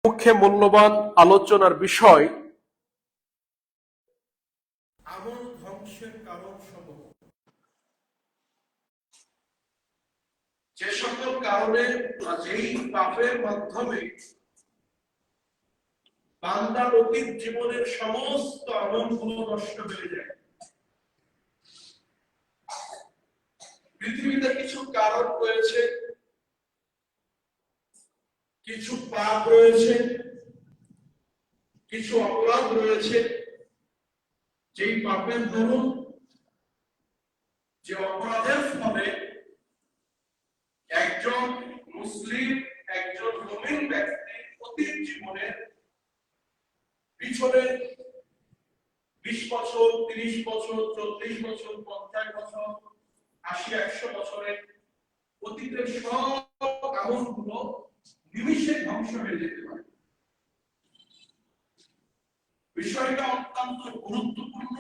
মুখ্য মূল্যবান আলোচনার বিষয় আমল ধ্বংসের কারণ সমূহ। যে সকল কারণে যেই পাপের মাধ্যমে বান্দার অতীত জীবনের সমস্ত আমলগুলো নষ্ট হয়ে যায়। পৃথিবীতে কিছু কারণ রয়েছে, কিছু পাপ রয়েছে, কিছু অপরাধ রয়েছে, যেই পাপের দরুন, যে অপরাধের ফলে একজন মুসলিম, একজন মুমিন ব্যক্তি অতীত জীবনের পিছনে 20 বছর, 30 বছর, 40 বছর, 50 বছর, 80-100 বছরের অতীতের সব আমলগুলো নিমিষে ধ্বংস হয়ে যেতে পারে। বিষয়টা অত্যন্ত গুরুত্বপূর্ণ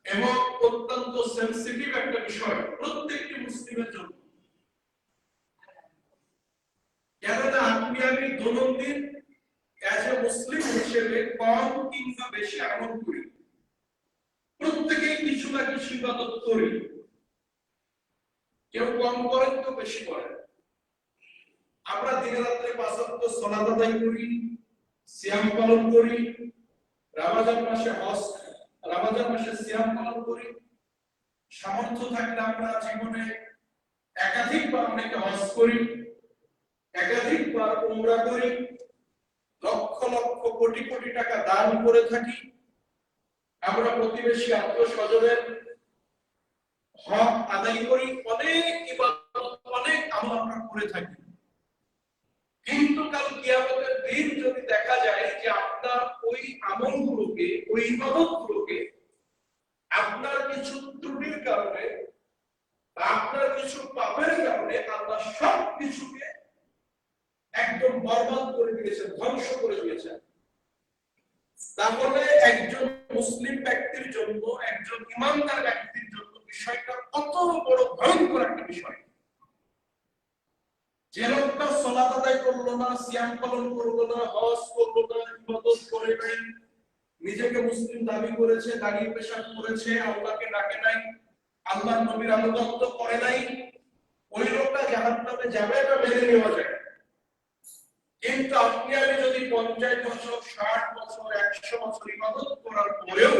এবং অত্যন্ত সেনসিটিভ একটা বিষয় প্রত্যেকটি মুসলিমের জন্য। কেননা আপনি আমি দৈনন্দিন অ্যাজ এ মুসলিম হিসেবে কম কিংবা বেশি আমল করি, প্রত্যেকেই কিছু না কিছু ইবাদত করি। কেউ কম করেন, কেউ বেশি করেন। আমরা দিনে রাত্রে 5 ওয়াক্ত সালাত আদায় করি, সিয়াম পালন করি, রমজান মাসে সিয়াম পালন করি। সামর্থ্য থাকলে আমরা জীবনে একাধিকবার অনেকে হজ করি, একাধিকবার উমরা করি, লক্ষ লক্ষ কোটি কোটি টাকা দান করে থাকি। আমরা প্রতিবেশী আত্মীয়-স্বজনের হক আদায় করি, অনেক ইবাদত, অনেক আমল আমরা করে থাকি। কিন্তু কাল কিয়ামতের দিন যদি দেখা যায় যে আপনার ওই আমলগুলোকে, ওই ইবাদতগুলোকে আপনার কিছু ত্রুটির কারণে, আপনার কিছু পাপের কারণে আল্লাহ সব কিছুকে একদম বরবাদ করে দিয়েছেন, ধ্বংস করে দিয়েছেন, তাহলে একজন মুসলিম ব্যক্তির জন্য, একজন ইমানদার ব্যক্তির জন্য বিষয়টা কত বড় ভয়ঙ্কর একটা বিষয়। যে লোকটা সালাত আদায় করলো না, সিয়াম পালন করলো না, হজ করলো না, ইবাদত করে নাই, নিজেকে মুসলিম দাবি করেছে, দাঁড়িয়ে পেশাব করেছে, আল্লাহকে ডাকে নাই, আল্লাহর নবীর আনুগত্য করে নাই, ওই লোকটা জাহান্নামে যাবে, না মেনে নেওয়া যায়। কিন্তু আপনি আমি যদি 50 বছর, 60 বছর, 100 বছর ইবাদত করার পরেও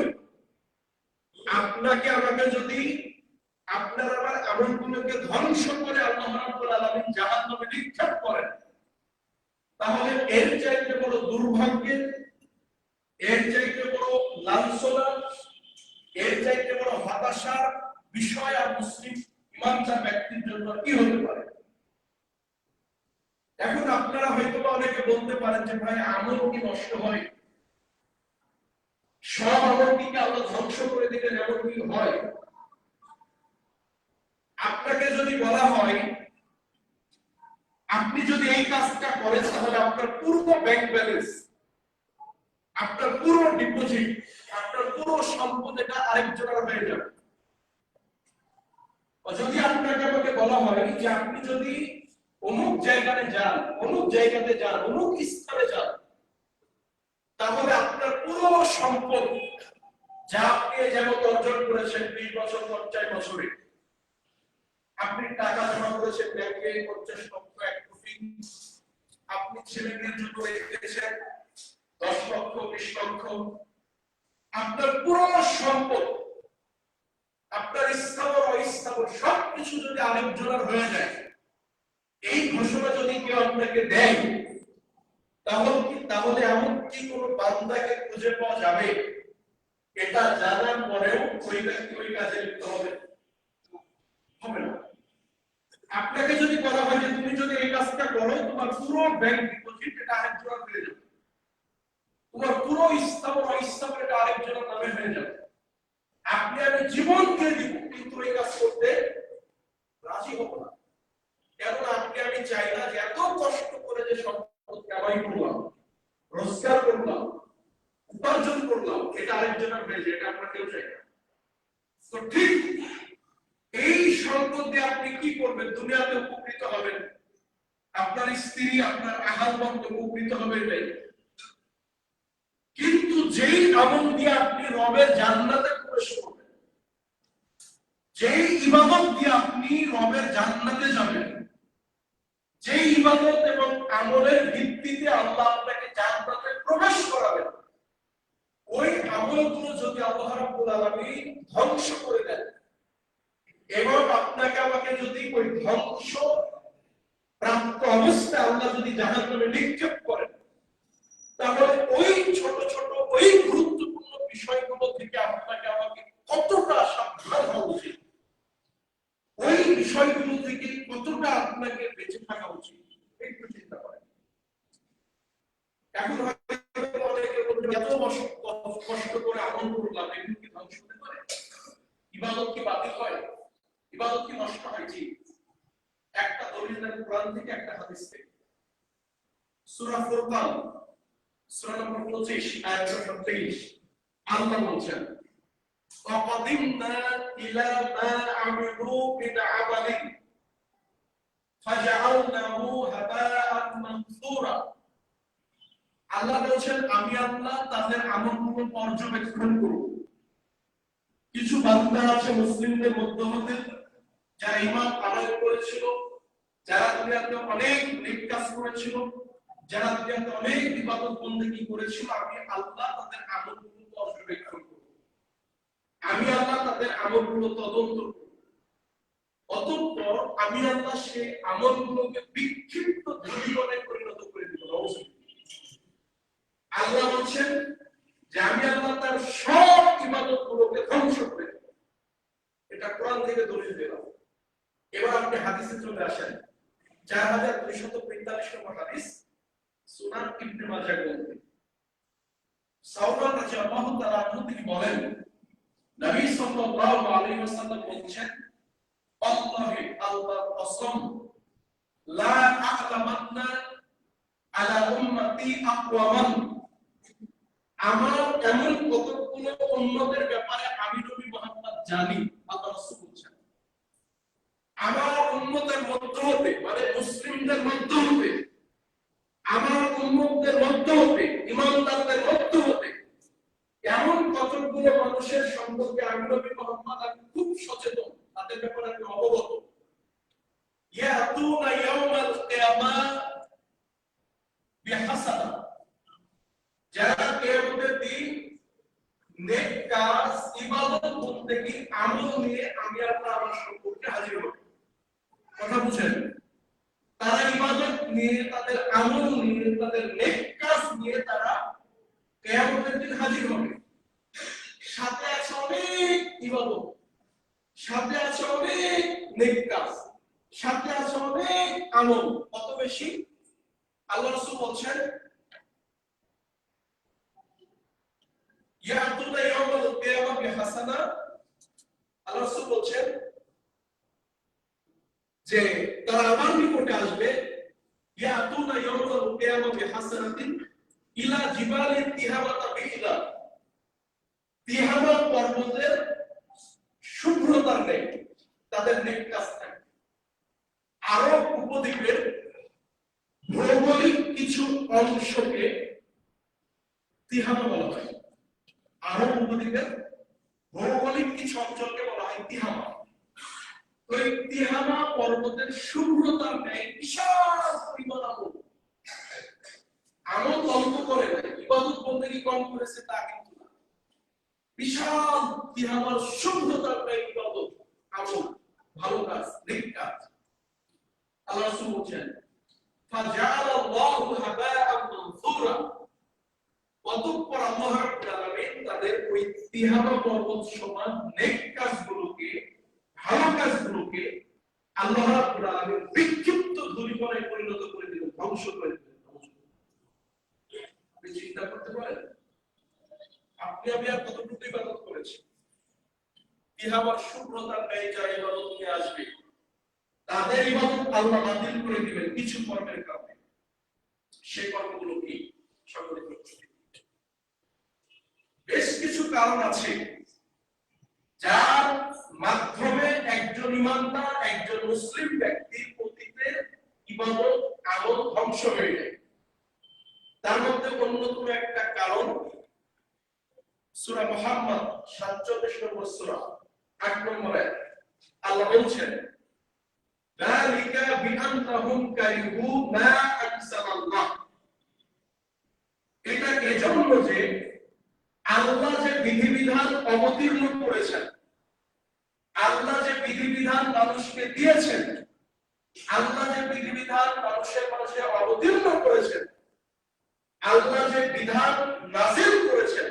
আপনাকে আমাকে যদি আপনার আমার আমলগুলোকে ধ্বংস করে আল্লাহ রাব্বুল আলামিন জাহান্নামে নিক্ষেপ করেন, তাহলে এর চাইতে বড় দুর্ভাগ্যের, এর চাইতে বড় লাঞ্ছনা, এর চাইতে বড় হতাশার বিষয় আর মুসলিম ইমানদার ব্যক্তির জন্য কি হতে পারে? এখন আপনারা হয়তো অনেকে বলতে পারেন যে ভাই, আমল কি নষ্ট হয়? সব আমল কি আল্লাহ ধ্বংস করে দিলেন, এমন কি হয়? আপনাকে যদি বলা হয় আপনি যদি এই কাজটা করেন, তাহলে আপনার পুরো ব্যাংক ব্যালেন্স, আপনার পুরো ডিপোজিট, আপনার পুরো সম্পদ এটা আরেকজনের হয়ে যাবে। যদি আপনাকে আমাকে বলা হয় যে আপনি যদি অমুক জায়গাতে যান, অমুক জায়গাতে যান, অমুক স্থানে যান, তাহলে আপনার পুরো সম্পদ যা আপনি যেমন অর্জন করেছেন 20 বছর, 50 বছরে, আপনি টাকা জমা করেছেন ব্যাংকে 50 লক্ষ, 1 কোটি, আপনি ছেলেমেয়ের জন্য রেখেছেন 10 লক্ষ, 20 লক্ষ, আপনার পুরো সম্পদ, আপনার স্থাবর অস্থাবর সবকিছু যদি আরেকজনের হয়ে যায়, এই ঘোষণা যদি কেউ আপনাকে দেয়, তাহলে এমন কি কোনো বান্দাকে খুঁজে পাওয়া যাবে এটা জানার পরেও ওই ব্যক্তি ওই কাজে লিপ্ত হবে? হবে না। আপনাকে যদি বলা হয় যে তুমি যদি এই কাজটা করো, তোমার পুরো ব্যাংক ডিপোজিট এটা আরেকজনের হয়ে যাবে, তোমার পুরো স্থাবর অস্থাবর এটা আরেকজনের নামে হয়ে যাবে, আপনি আমি জীবন দিয়ে দিব, কিন্তু এই কাজ করতে রাজি হব না। কেননা আপনি আমি চাই না যে এত কষ্ট করে যে সম্পদ কামাই করলাম, রোজগার করলাম, উপার্জন করলাম, এটা আরেকজনের হয়ে যায়, এটা আমরা কেউ চাই না। তো ঠিক এই সম্পদ দিয়ে আপনি কি করবেন? দুনিয়াতে উপকৃত হবেন, আপনার স্ত্রী, আপনার আহাল বন্ধু উপকৃত হবে এটাই। কিন্তু যেই আমল দিয়ে আপনি রবের জান্নাতে প্রবেশ করবেন, যেই ইবাদত দিয়ে আপনি রবের জান্নাতে যাবেন, যেই ইবাদত এবং আমলের ভিত্তিতে আল্লাহ আপনাকে জান্নাতে প্রবেশ করাবেন, ওই আমলগুলো যদি আল্লাহ রাব্বুল আলামিন ধ্বংস করে দেন এবং আপনাকে আমাকে যদি ওই ধ্বংস প্রাপ্ত অবস্থায় আল্লাহ যদি জাহান্নামে নিক্ষেপ করেন, তাহলে ওই ছোট ছোট ওই গুরুত্বপূর্ণ বিষয়গুলো থেকে আপনাকে আমাকে কতটা সাবধান হওয়া উচিত, ওই বিষয়গুলো থেকে কতটা আপনাকে বেঁচে থাকা উচিত, একটু চিন্তা করেন। এখন হয়তো অনেকে বলবেন, এত কষ্ট করে আমল করলাম, এগুলো কি ধ্বংস হতে পারে? ইবাদত কি বাতিল হয়? ইবাদত কি নষ্ট হয়? জি। একটা দলিল দেন কোরআন থেকে, একটা হাদিস থেকে। সূরা ফুরকান সূরা নম্বর 25 আয়াত 23 আল্লাহ বলেন, وَقَدِمْنَا إِلَى مَا عَمِلُوا مِنْ عَمَلٍ فَجَعَلْنَاهُ هَبَاءً مَنثُورًا। আল্লাহ বলেন, আমি আল্লাহ তাদের আমলগুলো পর্যবেক্ষণ করব। কিছু বান্দা আছে মুসলিমদের মধ্যে হতে, যারা ঈমান আদায় করেছিল, যারা দুনিয়াতে অনেক নেক কাজ করেছিল, যারা দুনিয়াতে অনেক ইবাদত বন্দেগী করেছিল, আমি আল্লাহ তাদের আমলগুলো পর্যবেক্ষণ করব, আমি আল্লাহ তাদের আমলগুলো তদন্ত করব। অতঃপর আমি আল্লাহ সেই আমলগুলোকে বিক্ষিপ্ত ধূলিকণায় পরিণত করে দেব। আল্লাহ বলছেন যে আমি আল্লাহ তার সব ইবাদতগুলোকে ধ্বংস করে দেব। এটা কোরআন থেকে দলিল দিলাম। এবার আপনি হাদিসে চলে আসেন, 4245 নম্বর হাদিস, সুনান ইবনে মাজাহ গ্রন্থে। সাওবান রাদিয়াল্লাহু তাআলা আনহু তিনি বলেন, নবী সাল্লাল্লাহু আলাইহি ওয়াসাল্লাম বলেছেন, আল্লাহি আল্লাহর কসম, লা আ'লামান্না আলা উম্মতি আকওয়ামান, আমার এমন কতগুলো উম্মতের ব্যাপারে আমি নবী মুহাম্মদ জানি, আল্লাহ রাসূল বলেছেন, আমার উম্মতের মধ্য হতে, মানে মুসলিমদের মধ্য হতে, আমার উম্মতদের মধ্য হতে, ঈমানদারদের মধ্য হতে এমন কতগুলো মানুষের সম্পর্কে আমি নবী মুহাম্মদ আমি খুব সচেতন, তাদের ব্যাপারে আমি অবগত। ইয়াতুনা ইয়াউমাল কিয়ামাহ বিহাসানা, যারা কিয়ামতের দিন নেক কাজ, ইবাদত বন্দেগী, আমল নিয়ে আমি আল্লাহ আমার সম্পর্কে হাজির হব। কথা বুঝেন? তারা ইবাদত নিয়ে, তাদের আমল নিয়ে, তাদের নেক কাজ নিয়ে তারা কিয়ামতের দিন হাজির হবে। সাথে আছে অনেক ইবাদত, সাথে আছে অনেক নেক কাজ, সাথে আছে অনেক আমল। কত বেশি? আল্লাহ রাসূল বলেন, ইয়াতুনা ইয়াউমাল কিয়ামাহ বিহাসানা, আল্লাহ রাসূল বলেন যে তারা আমার নিকটে আসবে, ইয়াতুনা ইয়াউমাল কিয়ামাহ বিহাসানাতিন ইলা জিবালি তিহামাতা বিইলা, তিহামা পর্বতের শুভ্রতার নেই তাদের নেক কাজ থাকে। আরব উপদ্বীপের ভৌগোলিক কিছু অংশকে তিহামা বলা হয়। আরব উপদ্বীপের ভৌগোলিক কিছু অঞ্চলকে বলা হয় তিহামা। ওই তিহামা পর্বতের শুভ্রতার ন্যায় বিশাল পরিমাণ আমল অল্প করে নাই, ইবাদত বন্দেগী কম করেছে তা কিন্তু না। বিশাল তিহামার শুভ্রতার ন্যায় ইবাদত, আমল, ভালো কাজ, নেক কাজ। আল্লাহ রাসূল বলেন, ফাজাআলাল্লাহু হাবাআন মানসুরা, অতঃপর আল্লাহ রাব্বুল আলামিন তাদের ওই তিহামা পর্বত সমান নেক কাজগুলোকে, ভালো কাজগুলোকে আল্লাহ রাব্বুল আলামিন বিক্ষিপ্ত ধূলিকণায় পরিণত করে দিলেন, ধ্বংস করে দিলেন। আপনি চিন্তা করতে পারেন, আপনি আমি আর কতটুকু ইবাদত করেছি? তিহামার শুভ্রতার ন্যায় যারা ইবাদত নিয়ে আসবে, তাদের ইবাদত আল্লাহ বাতিল করে দিবেন কিছু কর্মের কারণে। সেই কর্মগুলো কি? সকলে বেশ কিছু কারণ আছে যার মাধ্যমে একজন ইমানদার, একজন মুসলিম ব্যক্তি অতীতে ইবাদত আমল ধ্বংস হয়ে যায়। তার মধ্যে অন্যতম একটা কারণ সূরা মুহাম্মদ 47 নম্বর সূরা 8 নম্বর আয়াত আল্লাহ বলছেন যালিকা বিআন্নাহুম কারিহু মা আনজালাল্লাহ। এটা এজন্য যে আল্লাহ যে বিধিবিধান অবতীর্ণ করেছেন, আল্লাহ যে বিধিবিধান মানুষকে দিয়েছেন, আল্লাহ যে বিধিবিধান মানুষের মাঝে অবতীর্ণ করেছেন, আল্লাহ যে বিধান নাযিল করেছেন,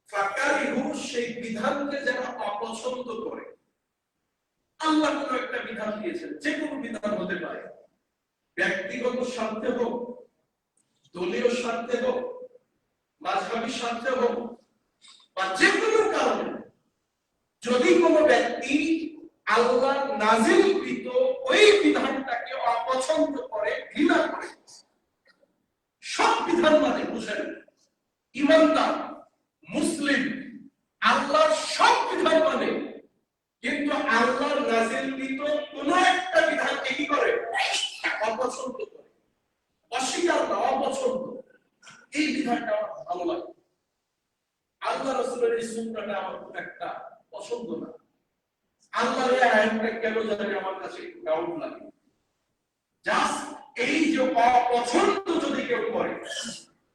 ফাকারিহু সেই বিধানকে যারা অপছন্দ করে। আল্লাহ কোন একটা বিধান দিয়েছেন, যে কোনো বিধান হতে পারে, ব্যক্তিগত স্বার্থে হোক, দলীয় স্বার্থে হোক, মাযহাবী স্বার্থে হোক, বা যে কোনো কারণে যদি কোনো ব্যক্তি আল্লাহর নাযিলকৃত ওই বিধানটাকে অপছন্দ করে, ঘৃণা করে, সব বিধান মানে বুঝেন ঈমানদার মুসলিম আল্লাহর সব বিধান মানে, কিন্তু আল্লাহর নাযিলকৃত কোন একটা বিধানকে কি করে? অপছন্দ করে, অস্বীকার না, অপছন্দ। এই বিধানটা আমার ভালো লাগে, আল্লাহ রাসূলের এই সুন্নাহটা আমার খুব একটা পছন্দ না, আল্লাহর এই আয়াতটা কেন জানি আমার কাছে একটু ডাউট লাগে। জাস্ট এই যে অপছন্দ যদি কেউ করে,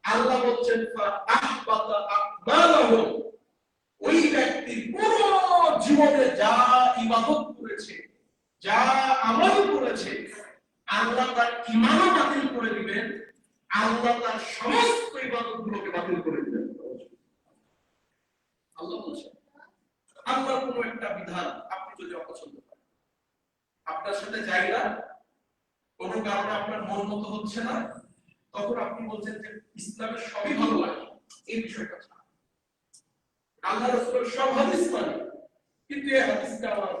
আল্লাহ বলছেন ফাআহবাতা আকমালাহুম, ওই ব্যক্তি পুরো জীবনে যা ইবাদত করেছে, যা আমল করেছে, আল্লাহ তার ঈমানও বাতিল করে দিবেন, আল্লাহ তার সমস্ত ইবাদতগুলোকে বাতিল করে দিবেন। আল্লাহ বলছেন আল্লাহর কোন একটা বিধান আপনি যদি অপছন্দ করেন, আপনার সাথে যায় না, কোনো কারণে আপনার মন মতো হচ্ছে না, তখন আপনি বলছেন যে ইসলামের সবই ভালো লাগে, এই বিষয়টা আল্লাহ রাসূলের সব হাদিস মানে, কিন্তু এই হাদিসটা আমার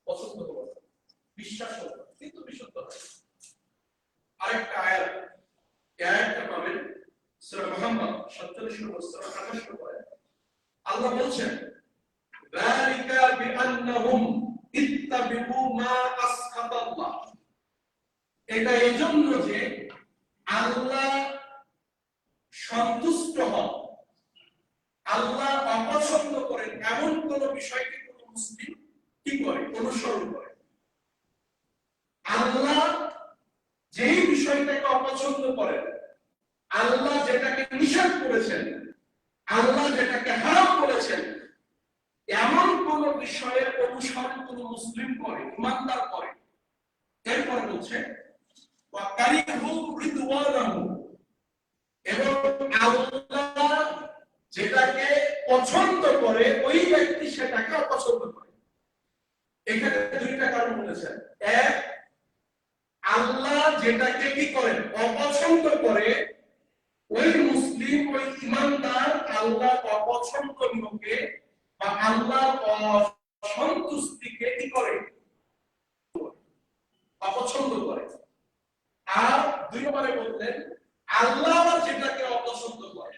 পছন্দ হলো না, বিশ্বাস হলো না, কিন্তু বিশুদ্ধ হাদিস। আরেকটা আয়াত, এই আয়াতটা পাবেন সূরা মুহাম্মদ 47 নম্বর সূরা 28 নম্বর আয়াত। আল্লাহ বলছেন যালিকা বিআন্নাহুম ইত্তাবিউ মা আসখাতাল্লাহ। এটা এজন্য যে আল্লাহ সন্তুষ্ট হন, আল্লাহ অপছন্দ করেন এমন কোন বিষয়কে কোন মুসলিম কি করে? অনুসরণ করে। আল্লাহ যেই বিষয়টাকে অপছন্দ করেন, আল্লাহ যেটাকে নিষেধ করেছেন, আল্লাহ যেটাকে হারাম করেছেন, এমন কোন বিষয়ের অনুসরণ কোন মুসলিম করে, ইমানদার করে। এরপরে বলছে ওয়াকারিহু রিদওয়ানাহু, এবং আল্লাহ যেটাকে পছন্দ করে ওই ব্যক্তি সেটাকে অপছন্দ করে। এখানে দুইটা কারণ বলেছেন। এক, আল্লাহ যেটাকে কি করেন? অপছন্দ করে, ওই মুসলিম, ওই ইমানদার আল্লাহ অপছন্দনীয়কে বা আল্লাহ অসন্তুষ্টিকে কি করে? অপছন্দ করে। আর দুই নম্বরে বললেন আল্লাহ যেটাকে অপছন্দ করে,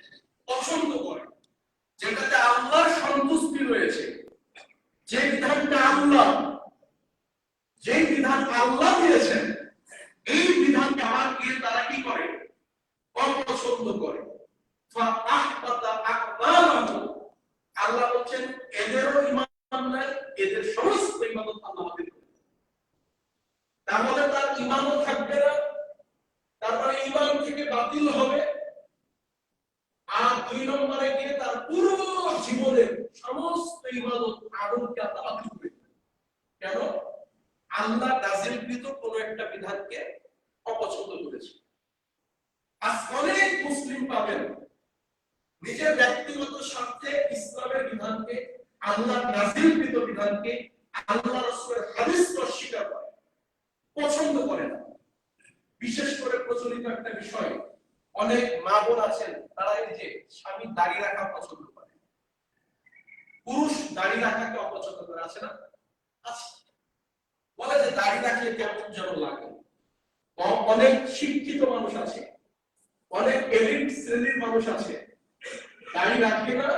পছন্দ করে, যেটাতে আল্লাহর সন্তুষ্টি রয়েছে, যে বিধানটা আল্লাহ, যে বিধান আল্লাহ দিয়েছেন, এই বিধানকে আমার গিয়ে তারা কি করে? অপছন্দ করে। আল্লাহ বলছেন এদেরও ঈমান নাই, এদের সমস্ত ইবাদত আল্লাহ বাতিল করে। তাহলে তার ঈমানও থাকবে না, তারপরে ঈমান থেকে বাতিল হবে, আর দুই নম্বরে গিয়ে তার পুরো জীবনের সমস্ত ইবাদত আমলকে আল্লাহ বাতিল করে দেবেন। কেন? আল্লাহ নাযিলকৃত কোন একটা বিধানকে অপছন্দ করেছে। আজ অনেক মুসলিম পাবেন নিজের ব্যক্তিগত স্বার্থে ইসলামের বিধানকে, আল্লাহ নাযিলকৃত বিধানকে, আল্লাহ রাসূলের হাদিসকে অস্বীকার করে, পছন্দ করে না। বিশেষ করে প্রচলিত একটা বিষয়, অনেক মা বোন আছেন তারা এই যে স্বামী দাড়ি রাখা পছন্দ করে, পুরুষ দাড়ি রাখাকে অপছন্দ করে, আছে না? আছে। বলে যে দাড়ি রাখলে কেমন যেন লাগে। অনেক শিক্ষিত মানুষ আছে, অনেক এলিট শ্রেণীর মানুষ আছে, দাড়ি রাখে না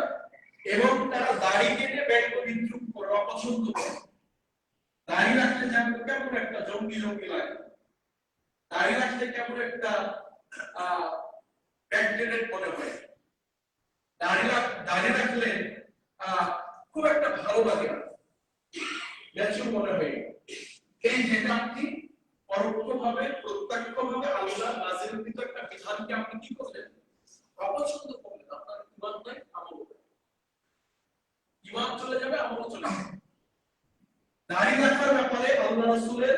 এবং তারা দাড়ি কেটে ব্যঙ্গ বিদ্রুপ করে, অপছন্দ করে। দাঁড়িয়ে রাখলে যেমন কেমন একটা জঙ্গি জঙ্গি লাগে, দাঁড়িয়ে রাখলে কেমন একটা ব্যাকডেটেড মনে হয়, দাঁড়িয়ে রাখলে খুব একটা ভালো লাগে না, ন্যাচুরাল মনে হয়। এই যেটা আপনি পরোক্ষভাবে প্রত্যক্ষভাবে আল্লাহ নাযিলকৃত একটা বিধানকে আপনি কি করলেন, অপছন্দ করলেন। আপনার ঈমান নাই, আমল নাই, ঈমান চলে যাবে, আমল চলে যাবে। দাঁড়িয়ে রাখার ব্যাপারে আল্লাহ রাসূলের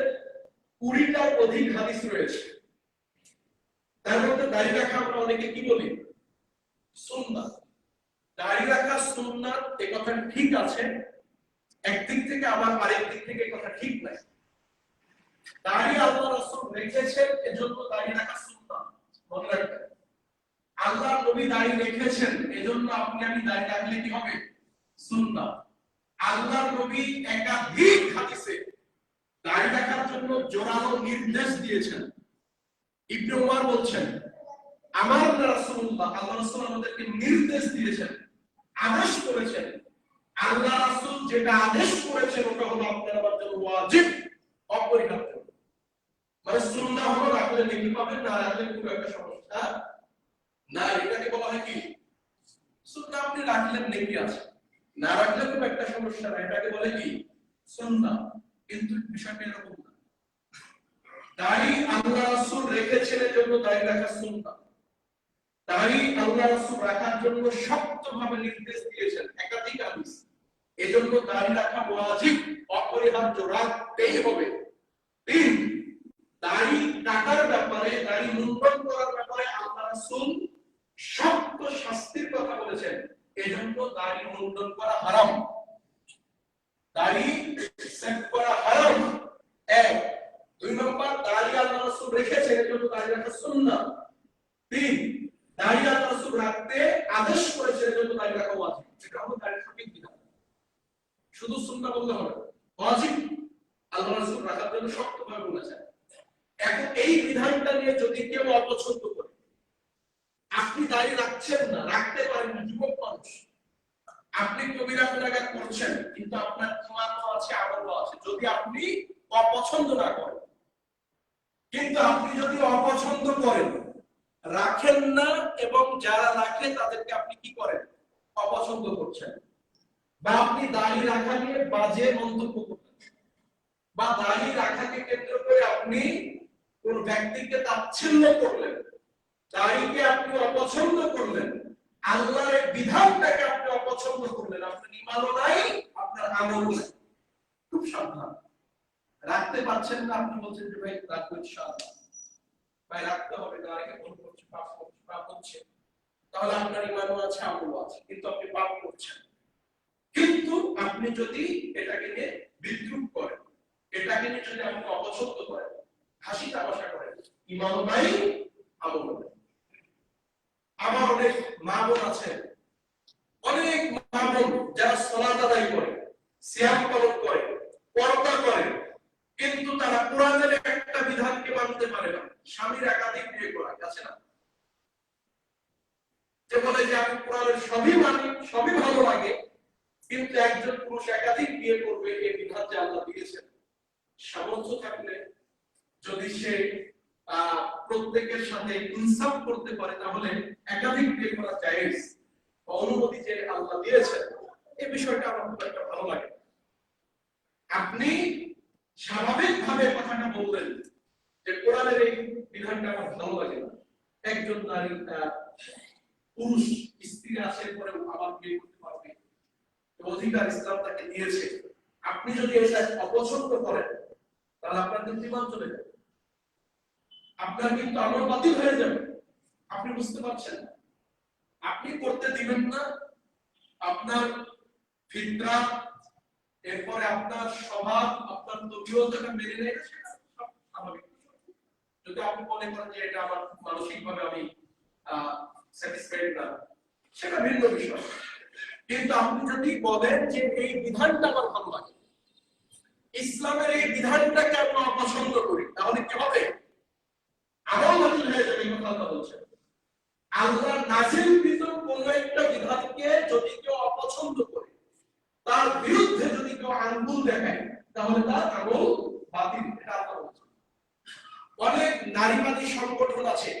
20টার অধিক হাদিস রয়েছে। তার মধ্যে দাঁড়িয়ে রাখা আমরা অনেকে কি বলি, সুন্নাত। দাঁড়িয়ে রাখা সুন্নাত, এই কথা ঠিক আছে একদিক থেকে, আবার আরেক দিক থেকে এই কথা ঠিক নাই। দাঁড়িয়ে আল্লাহ রাসূল রেখেছেন, এজন্য দাঁড়িয়ে রাখা সুন্নাত, মনে রাখবেন। আল্লাহ নবী দাঁড়িয়ে রেখেছেন, এজন্য আপনি আমি দাঁড়িয়ে রাখলে কি হবে, সুন্নাত। আল্লাহ নবী একাধিক হাদিসে দাঁড়িয়ে রাখার জন্য জোরালো নির্দেশ দিয়েছেন। ইবনে উমর বলছেন, আমার রাসূলুল্লাহ, আল্লাহ রাসূল আমাদেরকে নির্দেশ দিয়েছেন, আদেশ করেছেন। আল্লাহ রাসূল যেটা আদেশ করেছেন ওটা হলো আপনার আমার জন্য ওয়াজিব, অপরিহার্য। মানে সুন্নাহ হলো রাখলে নেকি পাবেন, না রাখলে খুব একটা সমস্যা না। এটাকে বলা হয় কি, সুন্নাহ আপনি রাখলেন নেকি আছে, না রাখলে খুব একটা সমস্যা না, এটাকে বলে কি, সুন্নাহ। কিন্তু বিষয়টা এরকম না। দাড়ি আল্লাহ রাসূল রেখেছেন, এজন্য দাড়ি রাখা সুন্নাহ। দাড়ি আল্লাহ রাসূল রাখার জন্য শক্তভাবে নির্দেশ দিয়েছেন, একাধিক হাদিস, এজন্য দাড়ি রাখা ওয়াজিব, অপরিহার্য, রাখতেই হবে। তিন, দাড়ি কাটার ব্যাপারে, দাড়ি মুন্ডন করার ব্যাপারে আল্লাহ রাসূল শক্ত শাস্তির কথা বলেছেন, এজন্য দাড়ি মুন্ডন করা হারাম, দাড়ি সেভ করা হারাম। এক। দুই নম্বর, দাড়ি আল্লাহ রাসূল রেখেছেন, এজন্য দাড়ি রাখা সুন্নাহ। তিন, দাড়ি আল্লাহ রাসূল রাখতে আদেশ করেছেন, এজন্য দাড়ি রাখা ওয়াজিব। এটা হলো দাড়ির সঠিক বিধান। শুধু সুন্নাহ বললে হবে না, ওয়াজিব আল্লাহ রাসূল রাখার জন্য শক্তভাবে বলেছেন। এখন এই বিধানটা নিয়ে যদি কেউ অপছন্দ করে, আপনি দাড়ি রাখছেন না, রাখতে পারেন না, যুবক মানুষ, আপনি কবিরা গুনাহগার করছেন, কিন্তু আপনার ঈমানও আছে, আমলও আছে, যদি আপনি অপছন্দ না করেন। কিন্তু আপনি যদি অপছন্দ করেন, রাখেন না, এবং যারা রাখে তাদেরকে আপনি কি করেন, অপছন্দ করছেন, বা আপনি দাড়ি রাখা নিয়ে বাজে মন্তব্য করছেন, বা দাড়ি রাখাকে কেন্দ্র করে আপনি কোন ব্যক্তিকে তাচ্ছিল্য করলেন, দাড়িকে আপনি অপছন্দ করলেন, আল্লাহর বিধানটাকে আপনি অপছন্দ করলেন, আপনার ঈমানও নাই, আপনার আমলও নাই। খুব সাবধান। রাখতে পারছেন না, আপনি বলছেন যে ভাই রাখবো ইনশাআল্লাহ, ভাই রাখতে হবে, দাড়িকে ভুল করছে, পাপ হচ্ছে, তাহলে আপনার ঈমানও আছে, আমলও আছে, কিন্তু আপনি পাপ করছেন। কিন্তু আপনি যদি এটাকে নিয়ে বিদ্রুপ করেন, এটাকে নিয়ে যদি আপনি অপছন্দ করেন, হাসি তামাশা করেন, ঈমানও নাই, আমলও নাই। আমার অনেক মা বোন আছে, অনেক মা বোন যারা সালাত আদায় করে, সিয়াম পালন করে, পর্দা করে, কিন্তু তারা কোরআনের একটা বিধানকে মানতে পারে না। স্বামীর একাধিক বিয়ে করা আছে না, যে বলে যে আমি কোরআনের সবই মানি, সবই ভালো লাগে, কিন্তু একজন পুরুষ একাধিক বিয়ে করবে, এই বিধান যে আল্লাহ দিয়েছেন, সামর্থ্য থাকলে যদি সে প্রত্যেকের সাথে ইনসাফ করতে পারে, তাহলে একাধিক বিয়ে করা জায়েজ, অনুমতি যে আল্লাহ দিয়েছেন, এই বিষয়টা আমার খুব একটা ভালো লাগে। আপনি স্বাভাবিকভাবে কথাটা বললেন যে কোরআনের এই বিধানটা আমার ভালো লাগে না। একজন নারী পুরুষ স্ত্রী আছে, পরে আবার বিয়ে করতে পারবে, অধিকার ইসলাম তাকে দিয়েছে। আপনি যদি এটা অপছন্দ করেন, তাহলে আপনার কিন্তু ঈমান চলে যাবে, আপনার কিন্তু আমল বাতিল হয়ে যাবে। আপনি বুঝতে পারছেন, আপনি করতে দিবেন না, আপনার ফিতরাত, এরপরে আপনার স্বভাব, আপনার তবিয়তটা মেনে নেয় না, সেটা সব স্বাভাবিক। যদি আপনি মনে করেন যে এটা আমার মানসিকভাবে আমি স্যাটিসফাইড না, সেটা ভিন্ন বিষয়। কিন্তু আপনি যদি বলেন যে এই বিধানটা আমার ভালো লাগে, ইসলামের এই বিধানটাকে আমি অপছন্দ করি, তাহলে কি হবে? আমল বাতিল হয়ে যাবে। এই কথা বলছেন, আল্লাহ নাযিলকৃত কোন একটা বিধানকে যদি কেউ অপছন্দ করে, তার বিরুদ্ধে যদি কেউ আঙ্গুল দেখায়, তাহলে তার আমল বাতিল। এটা আপনার বলছেন। অনেক নারীবাদী সংগঠন আছে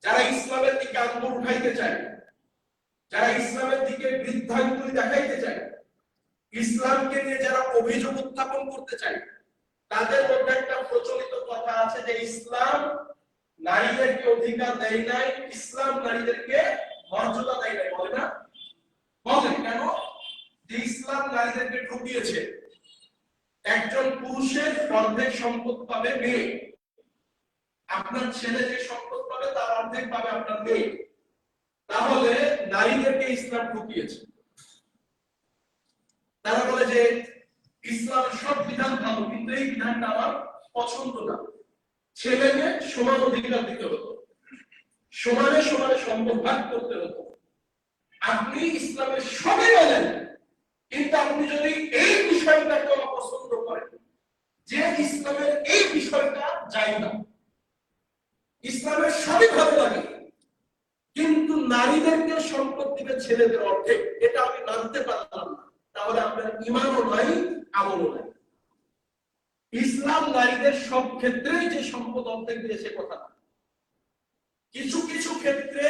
যারা ইসলামের দিকে আঙ্গুল উঠাইতে চায়, যারা ইসলামের দিকে বৃদ্ধাঙ্গুলি দেখাইতে চায়, ইসলামকে নিয়ে যারা অভিযোগ উত্থাপন করতে চায়, তাদের মধ্যে একটা প্রচলিত কথা আছে যে ইসলাম নারীদেরকে অধিকার দেয় নাই, ইসলাম নারীদেরকে মর্যাদা দেয় নাই। বলে না? বলে। কেন? যে ইসলাম নারীদেরকে ঠকিয়েছে। একজন পুরুষের অর্ধেক সম্পদ পাবে মেয়ে, আপনার ছেলে যে সম্পদ পাবে তার অর্ধেক পাবে আপনার মেয়ে। তাহলে নারীদেরকে ইসলাম ঠকিয়েছে। তারা বলে যে ইসলামের সব বিধান ভালো, কিন্তু এই বিধানটা আমার পছন্দ না। ছেলে মেয়ে সমান অধিকার দিতে হতো, সমানে সমানে সম্পদ ভাগ করতে হতো। আপনি ইসলামের সবই বলেন, কিন্তু আপনি যদি এই বিষয়টাকে অপছন্দ করেন যে ইসলামের এই বিষয়টা যায় না, ইসলামের সবই ভালো লাগে কিন্তু নারীদেরকে সম্পদ দিবে ছেলেদের অর্ধেক, এটা আমি মানতে পারলাম না, তাহলে আপনার ঈমানও নাই, আমলও নাই। ইসলাম নারীদের সব ক্ষেত্রেই যে সম্পদ অর্ধেক দিয়েছে কথা না। কিছু কিছু ক্ষেত্রে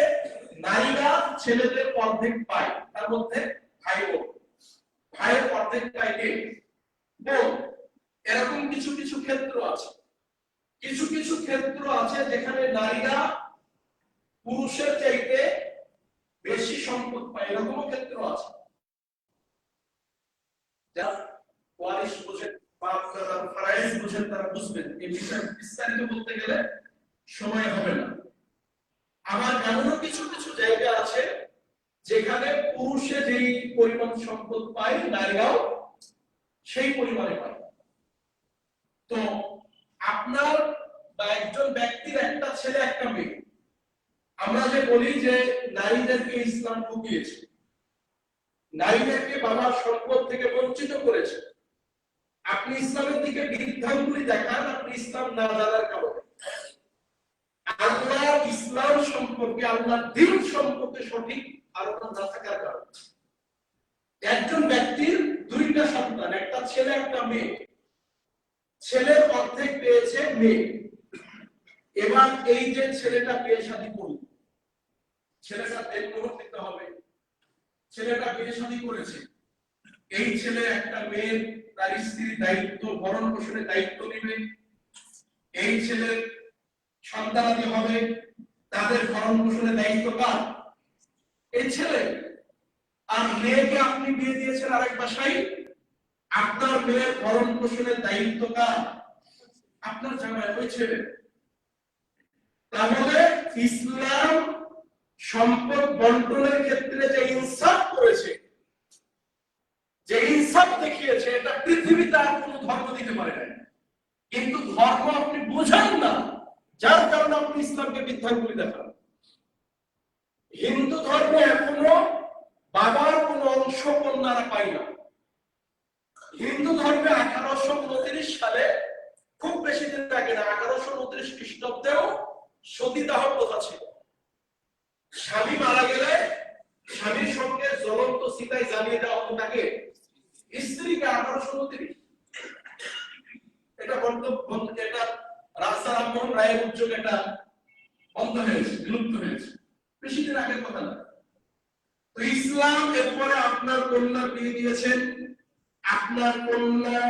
নারীরা ছেলেদের অর্ধেক পায়, তার মধ্যে ভাই বোন, ভাইয়ের অর্ধেক পায় কে? বোন। এরকম কিছু কিছু ক্ষেত্র আছে। কিছু কিছু ক্ষেত্র আছে যেখানে নারীরা পুরুষের চাইতে বেশি সম্পদ পায়, এরকম ক্ষেত্র আছে। যা ওয়ারিশ বুঝেন বা আপনারা ফরাইজ বুঝেন তারা বুঝবেন। এই বিষয়ে বিস্তারিত বলতে গেলে সময় হবে না। আবার এমনও কিছু কিছু জায়গা আছে যেখানে পুরুষে যেই পরিমাণ সম্পদ পায় নারীরাও সেই পরিমাণে পায়। তো আপনার বা একজন ব্যক্তির একটা ছেলে একটা মেয়ে, আমরা যে বলি যে নারীদেরকে ইসলাম ঠকিয়েছে, নারীদেরকে বাবার সম্পদ থেকে বঞ্চিত করেছে, আপনি ইসলামের দিকে বৃদ্ধাঙ্গুলি দেখান, আপনি ইসলাম না জানার কারণে, আল্লাহ ইসলাম সম্পর্কে, আল্লাহ দ্বীন সম্পর্কে সঠিক ধারণা না থাকার কারণে। একজন ব্যক্তির দুইটা সন্তান, একটা ছেলে একটা মেয়ে, ছেলের অর্ধেক পেয়েছে মেয়ে। এবার এই যে ছেলেটা বিয়ে শাদী করল, ছেলেটা দেখভাল দিতে হবে, ছেলেটা বিয়ে শাদী করেছে, এই ছেলে একটা মেয়ের তার স্ত্রীর দায়িত্ব, ভরণ পোষণের দায়িত্ব নেবে। এই ছেলের সন্তানাদি হবে, তাদের ভরণ পোষণের দায়িত্ব কার? এই ছেলে। আর মেয়েকে আপনি বিয়ে দিয়েছেন আরেক বাসায়, আপনার মেয়ের ভরণ পোষণের দায়িত্ব কার? আপনার জামাই, ওই ছেলে। তাহলে ইসলাম সম্পদ বন্টনের ক্ষেত্রে যে ইনসাফ করেছে, যে ইনসাফ দেখিয়েছে, এটা পৃথিবীতে আর কোনো ধর্ম দিতে পারে না। কিন্তু ধর্ম আপনি বোঝেন না, যার কারণে আপনি ইসলামকে বৃদ্ধাঙ্গুলি দেখান। হিন্দু ধর্মে এখনো বাবার কোন অংশ কন্যারা পায় না। হিন্দু ধর্মে 1829 সালে, খুব বেশি দিন আগে না, 1829 খ্রিস্টাব্দেও সতীদাহ প্রথা ছিল। স্বামী মারা গেলে স্বামীর সঙ্গে জ্বলন্ত চিতায় জ্বালিয়ে দেওয়া হতো তাকে, স্ত্রীকে। 1829 এটা এটা রাজা রামমোহন রায়ের উদ্যোগে এটা বন্ধ হয়েছে, বিলুপ্ত হয়েছে, বেশি দিন আগের কথা না। তো ইসলাম এরপরে আপনার কন্যার বিয়ে দিয়েছেন, আপনার কন্যা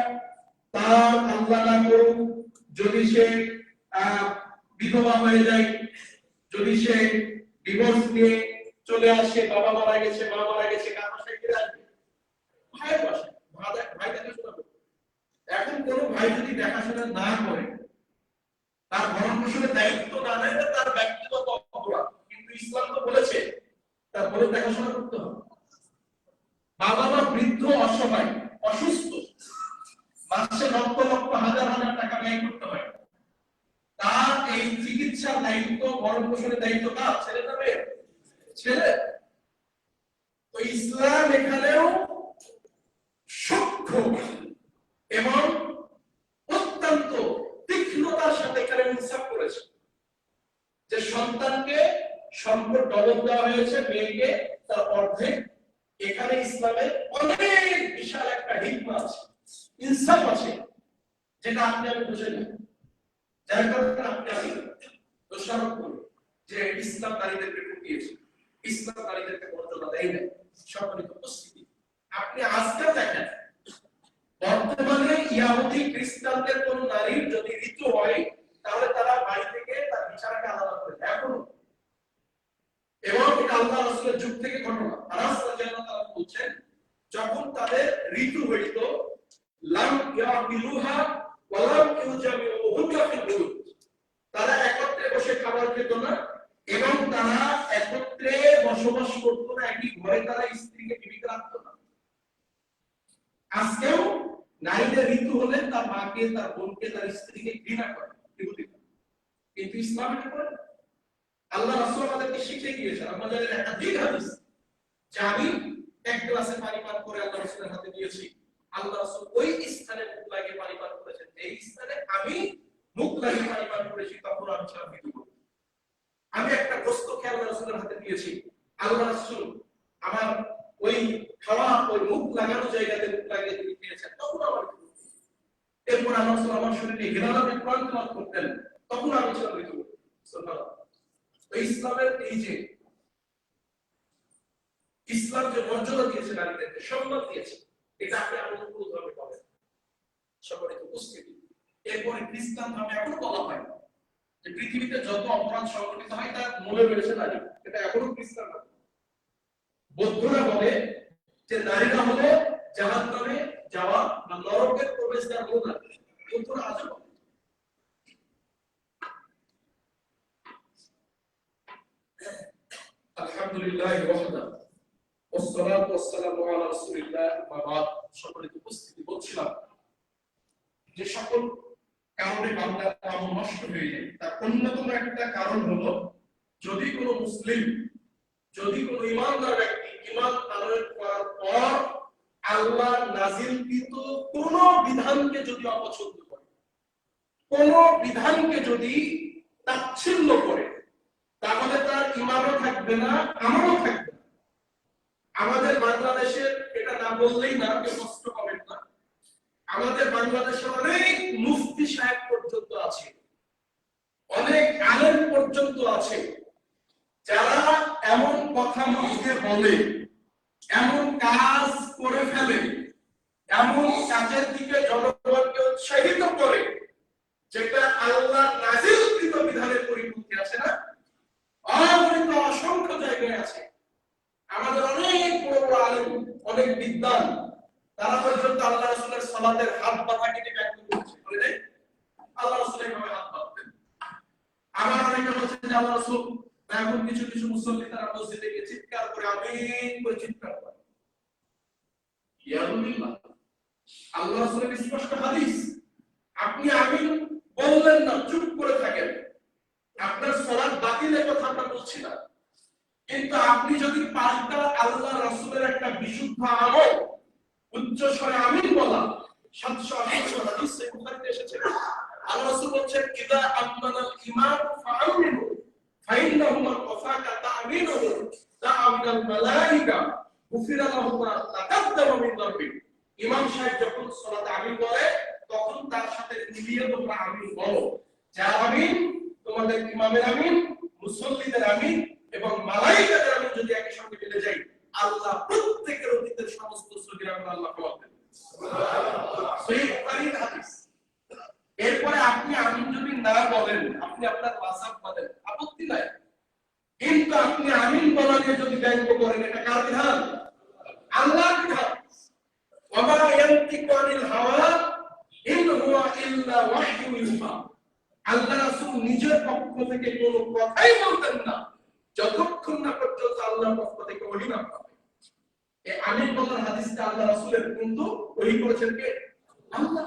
তার আল্লাহ না করুক যদি সে বিধবা হয়ে যায়, যদি সে ডিভোর্স নিয়ে চলে আসে, বাবা মারা গেছে, মা মারা গেছে, কার বাসায় ফিরে আসবে? ভাইয়ের বাসায়। ভাই দেখাশোনা করবে। এখন কোন ভাই যদি দেখাশোনা না করে, তার ভরণ পোষণের দায়িত্ব না নেয়, তার ব্যক্তিগত অপরাধ। কিন্তু ইসলাম তো বলেছে তার বড় দেখাশোনা করতে হবে। বাবা মা বৃদ্ধ, অসহায়, অসুস্থ, মাসে লক্ষ লক্ষ হাজার হাজার টাকা ব্যয় করতে হয়, তার এই চিকিৎসার দায়িত্ব, ভরণ পোষণের দায়িত্ব কার? ছেলে না মেয়ে? ছেলে। তো ইসলাম এখানেও সূক্ষ্ম এবং অত্যন্ত তীক্ষ্ণতার সাথে এখানে ইনসাফ করেছে যে সন্তানকে সম্পদ ডবল দেওয়া হয়েছে, মেয়েকে তার অর্ধেক। এখানে ইসলামের অনেক বিশাল একটা হিকমা আছে। ইনসাফ আছে, যেটা আপনি আমি বুঝে না, যার কারণে আপনি আমি দোষারোপ করি যে ইসলাম নারীদেরকে ঠকিয়েছে, ইসলাম নারীদেরকে মর্যাদা দেয় না। সম্মানিত উপস্থিতি, আপনি আজকে দেখেন বর্তমানে ইহুদি খ্রিস্টানদের কোন নারীর যদি ঋতু হয় তাহলে তারা বাড়ি থেকে তার বিচারকে আলাদা করে দেয় এখনো। এবং এটা আল্লাহ রাসূলের যুগ থেকে ঘটনা। আনাস রাদিয়াল্লাহু তাআলা বলছেন, যখন তাদের ঋতু হইত লাম ইয়াবিলুহা ওয়া লাম ইউজামিউহুন্না ফিল বুয়ুত, তারা একত্রে বসে খাবার খেত না এবং তারা একত্রে বসবাস করত না, একই ঘরে তারা স্ত্রীকে জীবিত রাখত না। আজকেও নারীদের ঋতু হলে তার মাকে, তার বোনকে, তার স্ত্রীকে ঘৃণা করে ইহুদিরা, কিন্তু ইসলাম এটা করে না। আল্লাহ রাসূল আমাদেরকে শিখিয়ে দিয়েছেন, আমরা জানেন একটা দিক হাদিস যে আমি এক গ্লাসে পানি পান করে আল্লাহ রাসূলের হাতে দিয়েছি, আল্লাহ রাসূল ওই স্থানে মুখ লাগিয়ে পানি পান করেছেন, এই স্থানে আমি মুখ লাগিয়ে পানি পান করেছি, তখন আমি ছিলাম মৃত্যু। আমি একটা গোশত খেয়ে আল্লাহ রাসূলের হাতে দিয়েছি, আল্লাহ রাসূল আমার ওই খাওয়া ওই মুখ লাগানো জায়গাতে মুখ লাগিয়ে তিনি খেয়েছেন, তখন আমার মৃত্যু। এরপর আল্লাহ রাসূল আমার শরীরে ঘৃণাভাবে কোরআন তেলাওয়াত করতেন, তখন আমি ছিলাম মৃত্যু। সুবহানাল্লাহ। ইসলামের এই যে ইসলাম যে মর্যাদা দিয়েছে, নারীদেরকে সম্মান দিয়েছে, এটা আপনি এমন কোনো ধর্মে পাবেন। সম্মানিত উপস্থিতি, এরপরে খ্রিস্টান ধর্মে এখনো বলা হয় যে পৃথিবীতে যত অপরাধ সংঘটিত হয় তার মূলে রয়েছে নারী, এটা এখনো খ্রিস্টান ধর্ম। বৌদ্ধরা বলে যে নারীরা হলো জাহান্নামে যাওয়া বা নরকের প্রবেশদ্বার হলো নারী। বৌদ্ধরা আজও বলে। আলহামদুলিল্লাহ ওয়াহদা ওয়াসসালাতু ওয়াসসালামু আলা রাসূলিল্লাহ ওয়া বা'দ। সম্মানিত উপস্থিতি, বলছিলাম যে সকল কারণে বান্দার আমল নষ্ট হয়ে যায়, তার অন্যতম একটা কারণ হলো যদি কোনো মুসলিম, যদি কোনো ঈমানদার ব্যক্তি ঈমান আনয়ন করার পর আল্লাহ নাযিলকৃত কোনো বিধানকে যদি অপছন্দ করে, কোনো বিধানকে যদি তাচ্ছিল্য করে, তাহলে তার ঈমানও থাকবে না, আমলও থাকবে না। আমাদের বাংলাদেশের এটা না বললেই না, কেউ কষ্ট পাবেন না, আমাদের বাংলাদেশে অনেক মুফতি সাহেব পর্যন্ত আছে, অনেক আলেম পর্যন্ত আছে, যারা এমন কথা মুখে বলে, এমন কাজ করে ফেলে, এমন কাজের দিকে জনগণকে উৎসাহিত করে যেটা আল্লাহ নাযিলকৃত বিধানের পরিপন্থী আছে না, অগণিত অসংখ্য জায়গায় আছে। আমাদের অনেক বড় বড় আলেম, অনেক বিদ্বান, তারা পর্যন্ত আল্লাহ রাসূলের সালাতের হাত বাঁধাকে ব্যক্ত করেছে, বলে দেয় আল্লাহ রাসূল এইভাবে হাত বাঁধতেন। আবার অনেকে বলছে যে আল্লাহ রাসূল, এখন কিছু কিছু মুসল্লি তারা মসজিদে গিয়ে চিৎকার করে আমিন করে চিৎকার করে। ইয়াদুল্লাহ, আল্লাহ রাসূলের স্পষ্ট হাদিস, আপনি আমিন বললেন না, চুপ করে থাকেন, আপনার সালাত বাতিলের কথা আমরা বলছি না, কিন্তু আপনি যদি পাল্টা আল্লাহ রাসূলের একটা বিশুদ্ধ আমল উচ্চ স্বরে আমিন বলা, 788 হাদিস সহিহ বুখারীতে এসেছে, আল্লাহ রাসূল বলেন ইদা আমানাল ইমাম ফাআমিনু ফাইন্নাহু মান ওয়াফাকা তা'মিনুহু তা'মিনাল মালায়েকা গুফিরা লাহু মা তাকাদ্দামা মিন যামবি। ইমাম সাহেব যখন সালাতে আমিন বলে তখন তার সাথে মিলিয়ে তোমরা আমিন বলো, যার আমিন তোমাদের ইমামের আমিন, মুসল্লিদের আমিন এবং মালায়েকাদের আমিন যদি একই সঙ্গে মিলে যায়, আল্লাহ প্রত্যেকের অতীতের সমস্ত সগীরা গুনাহ আল্লাহ ক্ষমা করে দেন। সুবহানাল্লাহ। সহিহ বুখারীর হাদিস। এরপরে আপনি আমিন যদি না বলেন, আপনি আপনার মাযহাব বলেন, আপত্তি নাই, কিন্তু আপনি আমিন বলা নিয়ে যদি ব্যঙ্গ করেন, এটা কার বিধান? আল্লাহর বিধান। ওয়া মা ইয়ানতিকু আনিল হাওয়া ইন হুয়া ইল্লা ওয়াহয়ুন ইউহা। আল্লাহ রাসূল নিজের পক্ষ থেকে কোনো কথাই বলতেন না যতক্ষণ না পর্যন্ত আল্লাহর পক্ষ থেকে ওহী না পাবে। এই আমিন বলার হাদিসটা আল্লাহ রাসূলের, কিন্তু ওহী করেছেন কে? আল্লাহ।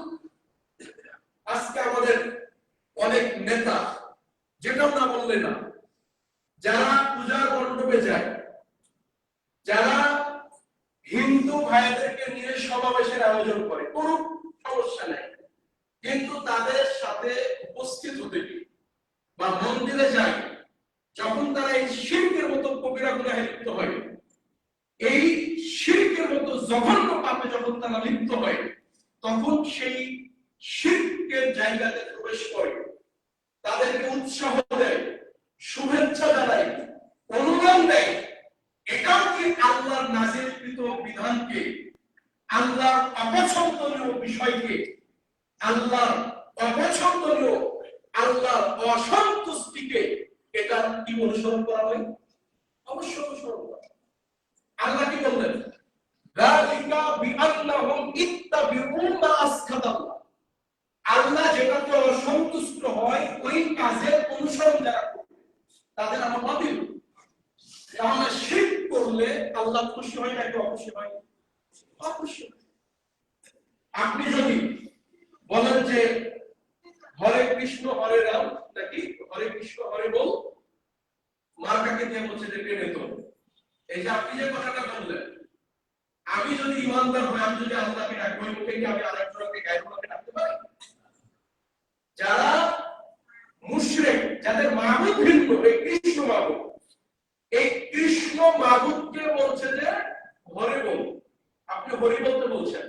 আজকে আমাদের অনেক নেতা, যেটাও না বললে না, যারা পূজার মণ্ডপে যায়, যারা হিন্দু ভাইদেরকে নিয়ে সমাবেশের আয়োজন করে, কোনো সমস্যা নেই, কিন্তু তাদের সাথে উপস্থিত হতে বা মন্দিরে যায়, যখন তারা এই শিরকের মতো কবিরা গুনাহে লিপ্ত হয়, এই শিরকের মতো জঘন্য পাপে যখন তারা লিপ্ত হয়, তখন সেই শিরকের জায়গাতে প্রবেশ করে, তাদেরকে উৎসাহ দেয়, শুভেচ্ছা জানায়, অনুদান দেয়। এটাও কি আল্লাহর নাজিলকৃত বিধানকে, আল্লাহর অপছন্দনীয় বিষয়কে, আল্লাহর অপছন্দনীয়, আল্লাহর অসন্তুষ্টিকে এটা কি অনুসরণ করা হয়? অবশ্যই অনুসরণ করা। আল্লাহ কি বললেন? যালিকা বিআন্নাহুম ইত্তাবিউনা মা আসখাতাল্লাহ। আল্লাহ যেটাতে অসন্তুষ্ট হয় ওই কাজের অনুসরণ যারা করবে তাদের আমার বাতিল। তাহলে শিরক করলে আল্লাহ খুশি হয় নাকি অখুশি হয়? অখুশি। আপনি যদি বলেন যে হরে কৃষ্ণ হরে রাম, নাকি হরে কৃষ্ণ হরে বল, মার্কাকে দিয়ে বলছে যে প্রেমে তো, এই যে আপনি যে কথাটা বললেন, আমি যদি ইমানদার হই, আমি যদি আল্লাহকে ডাকবো, মুখে কি আমি আরেকজনকে গায়রুল্লাহকে ডাকতে পারি? যারা মুশরিক, যাদের মাবুদ ভিন্ন, এই কৃষ্ণ মাবুদ, এই কৃষ্ণ মাবুদকে বলছে যে হরে বল, আপনি হরি বলতে বলছেন,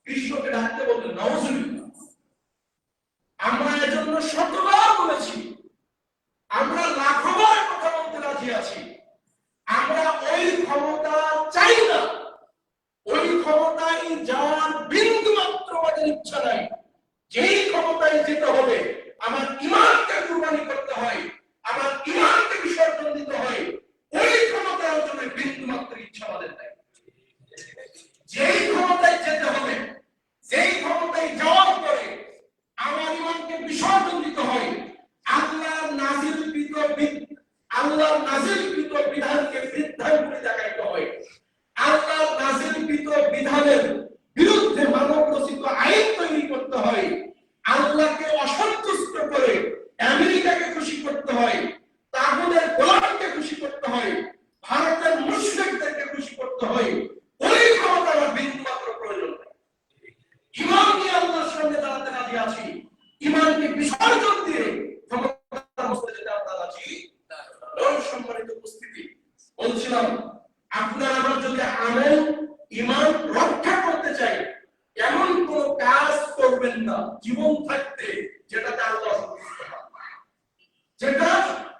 কৃষ্ণকে ডাকতে বলতেন নাউজুবিল্লাহ। আমরা এজন্য শতবার বলেছি, আমরা লাখবার কথা বলতে রাজি আছি, আমরা ওই ক্ষমতা চাই না, ওই ক্ষমতায় যাওয়ার বিন্দু মাত্র আমাদের ইচ্ছা নাই। যেই ক্ষমতায় যেতে হবে, আমার ঈমানকে কুরবানি করতে হয়, আমার ঈমানকে বিসর্জন দিতে হয়, ওই ক্ষমতায় অর্জনের বিন্দু মাত্র ইচ্ছা আমাদের নাই। যেই ক্ষমতায় যেতে হবে, যেই ক্ষমতায় যাওয়ার পরে আমার ঈমানকে বিসর্জন দিতে হয়, আল্লাহর নাজিলকৃত বিধানকে বৃদ্ধাঙ্গুলি দেখাইতে হয়, আল্লাহর নাজিলকৃত বিধানের বিরুদ্ধে মানব রচিত আইন তৈরি করতে হয়, আল্লাহকে অসন্তুষ্ট করে আমেরিকাকে খুশি করতে হয়, তাগুদের গোলামকে খুশি করতে হয়, ভারতের মুশরিকদেরকে খুশি করতে হয়, ওই ক্ষমতা আমার বিন্দু মাত্র প্রয়োজন নেই। ঈমান নিয়ে আল্লাহর সামনে দাঁড়াতে রাজি আছি, ঈমানকে বিসর্জন দিয়ে ক্ষমতার মধ্যে যেতে আমরা রাজি না। সম্মানিত উপস্থিতি, বলছিলাম আপনার আমার যদি আমল ঈমান রক্ষা করতে চাই, এমন কোন কাজ করবেন না জীবন থাকতে যেটাতে আল্লাহ সন্তুষ্ট হন, যেটা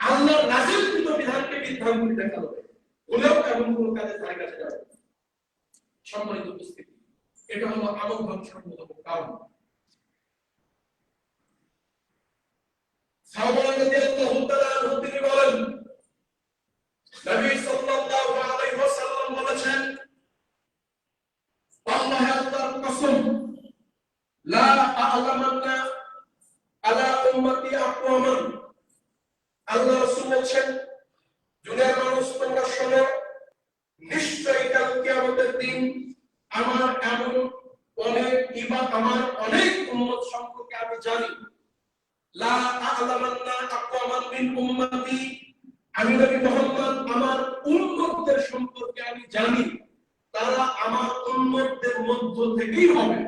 আল্লাহর নাজিলকৃত বিধানকে বিধানগুলি দেখা হবে, বলেও এমন কোন কাজের ধারে কাছে যাবে। সম্মানিত উপস্থিতি, এটা হলো আমল ধ্বংসের অন্যতম কারণ। সাহাবায়ে রাদিয়াল্লাহু তাআলা আনহু তিনি বলেন, নবী সাল্লাল্লাহু আলাইহি ওয়াসাল্লাম বলেছেন, আল্লাহর আল্লাহর কসম, লা আ'লামান্না আলা উম্মতি আকওয়ামান। আল্লাহ রাসূল বলেছেন, দুনিয়ার মানুষ তোমরা শোনো, নিশ্চয়ই কাল কিয়ামতের দিন আমার অনেক উম্মত সম্পর্কে আমি জানি। লা আ'লামান্না আকওয়ামান মিন উম্মতি, আমি নবী মুহাম্মদ আমার উম্মতদের সম্পর্কে আমি জানি, তারা আমার উম্মতদের মধ্য থেকেই হবে।